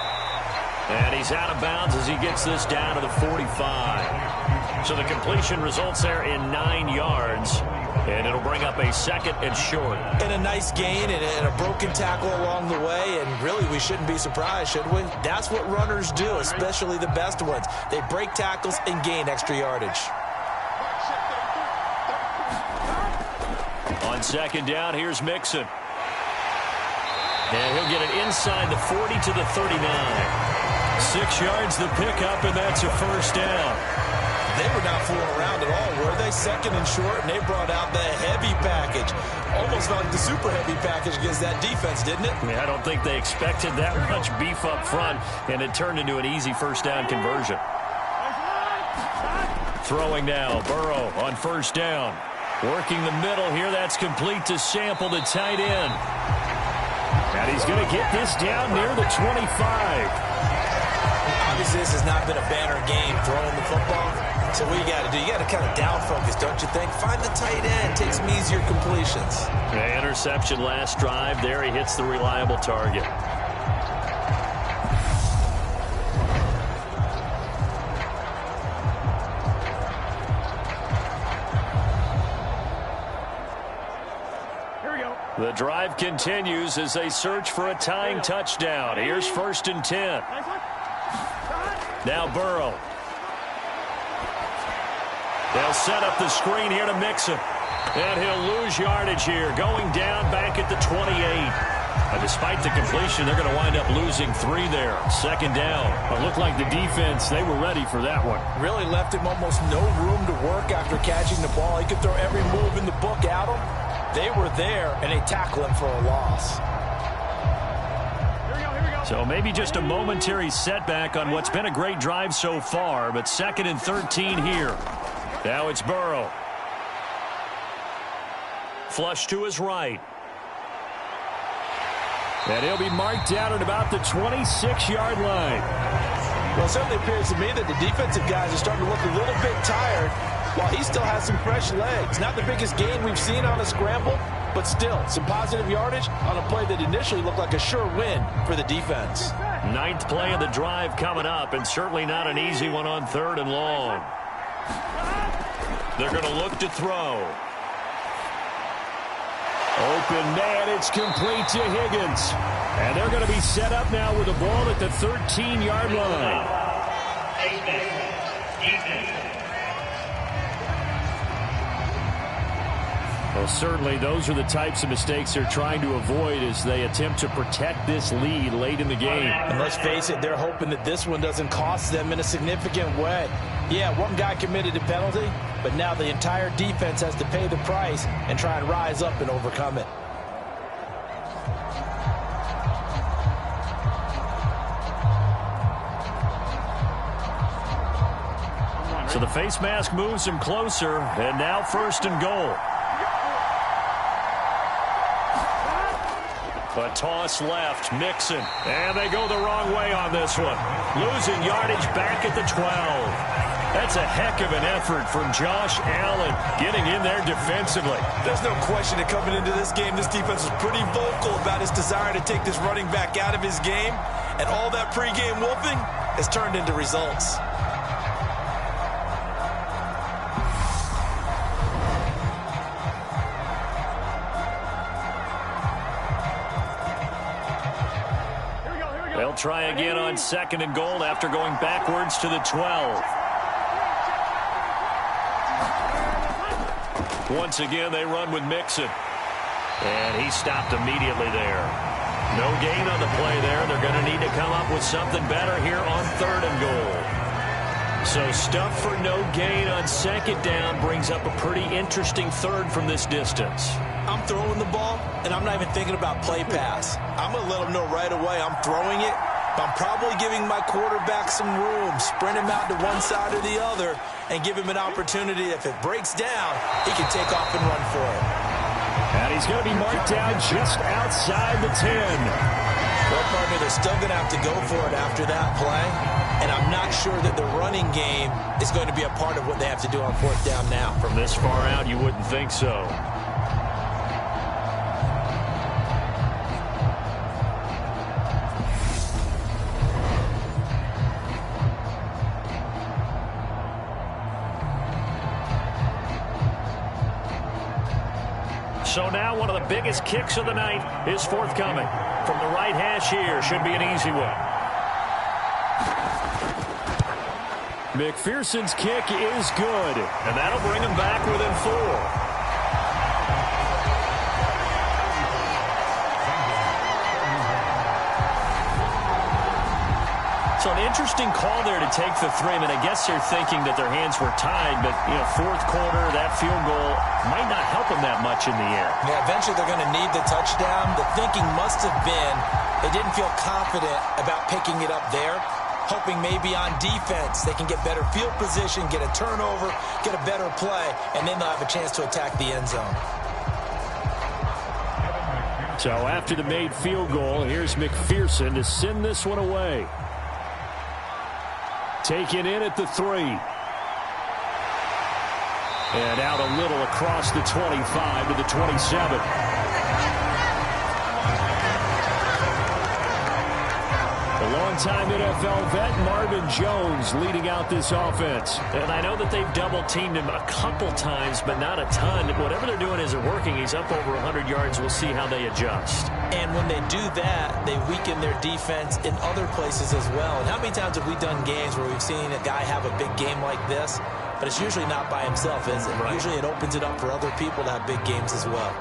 And he's out of bounds as he gets this down to the 45. So the completion results there in 9 yards. And it'll bring up a 2nd and short. And a nice gain and a broken tackle along the way. And really, we shouldn't be surprised, should we? That's what runners do, especially the best ones. They break tackles and gain extra yardage. On 2nd down, here's Mixon. And he'll get it inside the 40 to the 39. 6 yards the pickup, and that's a 1st down. They were not fooling around at all, were they? 2nd and short, and they brought out the heavy package. Almost like the super heavy package against that defense, didn't it? I mean, I don't think they expected that much beef up front, and it turned into an easy 1st down conversion. Throwing now, Burrow on 1st down. Working the middle here, that's complete to Sample, the tight end. And he's going to get this down near the 25. Obviously, this has not been a banner game throwing the football. So what you got to do, you got to kind of down focus, don't you think? Find the tight end, take some easier completions. The interception last drive. There he hits the reliable target. The drive continues as they search for a tying touchdown. Here's 1st and 10. Now Burrow. They'll set up the screen here to Mixon. And he'll lose yardage here, going down back at the 28. And despite the completion, they're going to wind up losing 3 there. 2nd down. It looked like the defense, they were ready for that one. Really left him almost no room to work after catching the ball. He could throw every move in the book at him. They were there, and they tackle him for a loss. So maybe just a momentary setback on what's been a great drive so far, but 2nd and 13 here. Now it's Burrow. Flush to his right. And he'll be marked down at about the 26-yard line. Well, it certainly appears to me that the defensive guys are starting to look a little bit tired while he still has some fresh legs. Not the biggest gain we've seen on a scramble, but still some positive yardage on a play that initially looked like a sure win for the defense. 9th play of the drive coming up, and certainly not an easy one on 3rd and long. They're going to look to throw. Open man, it's complete to Higgins. And they're going to be set up now with the ball at the 13-yard line. Well, certainly those are the types of mistakes they're trying to avoid as they attempt to protect this lead late in the game. And let's face it, they're hoping that this one doesn't cost them in a significant way. Yeah, one guy committed a penalty, but now the entire defense has to pay the price and try and rise up and overcome it. So the face mask moves him closer, and now 1st and goal. A toss left, Mixon. And they go the wrong way on this one. Losing yardage back at the 12. That's a heck of an effort from Josh Allen getting in there defensively. There's no question that coming into this game, this defense was pretty vocal about his desire to take this running back out of his game. And all that pregame wolfing has turned into results. They'll try again on 2nd and goal after going backwards to the 12. Once again, they run with Mixon. And he stopped immediately there. No gain on the play there. They're going to need to come up with something better here on 3rd and goal. So stuff for no gain on 2nd down brings up a pretty interesting 3rd from this distance. I'm throwing the ball, and I'm not even thinking about play pass. I'm going to let them know right away I'm throwing it. I'm probably giving my quarterback some room, sprint him out to one side or the other, and give him an opportunity. If it breaks down, he can take off and run for it. And he's going to be marked down just outside the 10. Well, partner, they're still going to have to go for it after that play, and I'm not sure that the running game is going to be a part of what they have to do on 4th down now. From this far out, you wouldn't think so. So now one of the biggest kicks of the night is forthcoming. From the right hash here, should be an easy one. McPherson's kick is good, and that'll bring him back within 4. So an interesting call there to take the 3. I mean, I guess they're thinking that their hands were tied, but, 4th quarter, that field goal might not help them that much in the air. Yeah, eventually they're going to need the touchdown. The thinking must have been they didn't feel confident about picking it up there, hoping maybe on defense they can get better field position, get a turnover, get a better play, and then they'll have a chance to attack the end zone. So after the made field goal, here's McPherson to send this one away. Taken in at the 3. And out a little across the 25 to the 27. A long-time NFL vet, Marvin Jones, leading out this offense. And I know that they've double-teamed him a couple times, but not a ton. Whatever they're doing isn't working. He's up over 100 yards. We'll see how they adjust. And when they do that, they weaken their defense in other places as well. And how many times have we done games where we've seen a guy have a big game like this, but it's usually not by himself, is it? Right. Usually it opens it up for other people to have big games as well.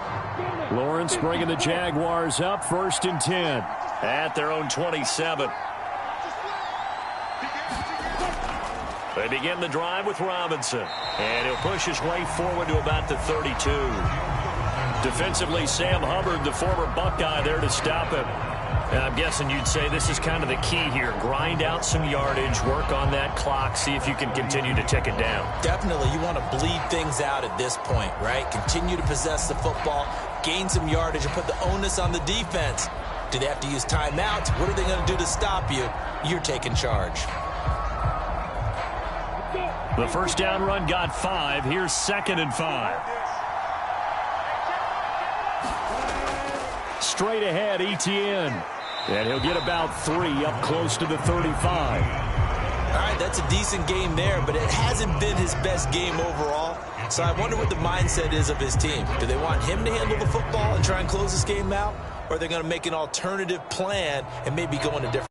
Lawrence bringing the Jaguars up 1st and 10 at their own 27. They begin the drive with Robinson, and he'll push his way forward to about the 32. Defensively, Sam Hubbard, the former Buckeye, there to stop him. And I'm guessing you'd say this is kind of the key here. Grind out some yardage, work on that clock, see if you can continue to tick it down. Definitely, you want to bleed things out at this point, right? Continue to possess the football, gain some yardage, and put the onus on the defense. Do they have to use timeouts? What are they going to do to stop you? You're taking charge. The first down run got 5. Here's 2nd and 5. Straight ahead, Etienne. And he'll get about 3 up close to the 35. All right, that's a decent game there, but it hasn't been his best game overall. So I wonder what the mindset is of his team. Do they want him to handle the football and try and close this game out? Or are they going to make an alternative plan and maybe go in a different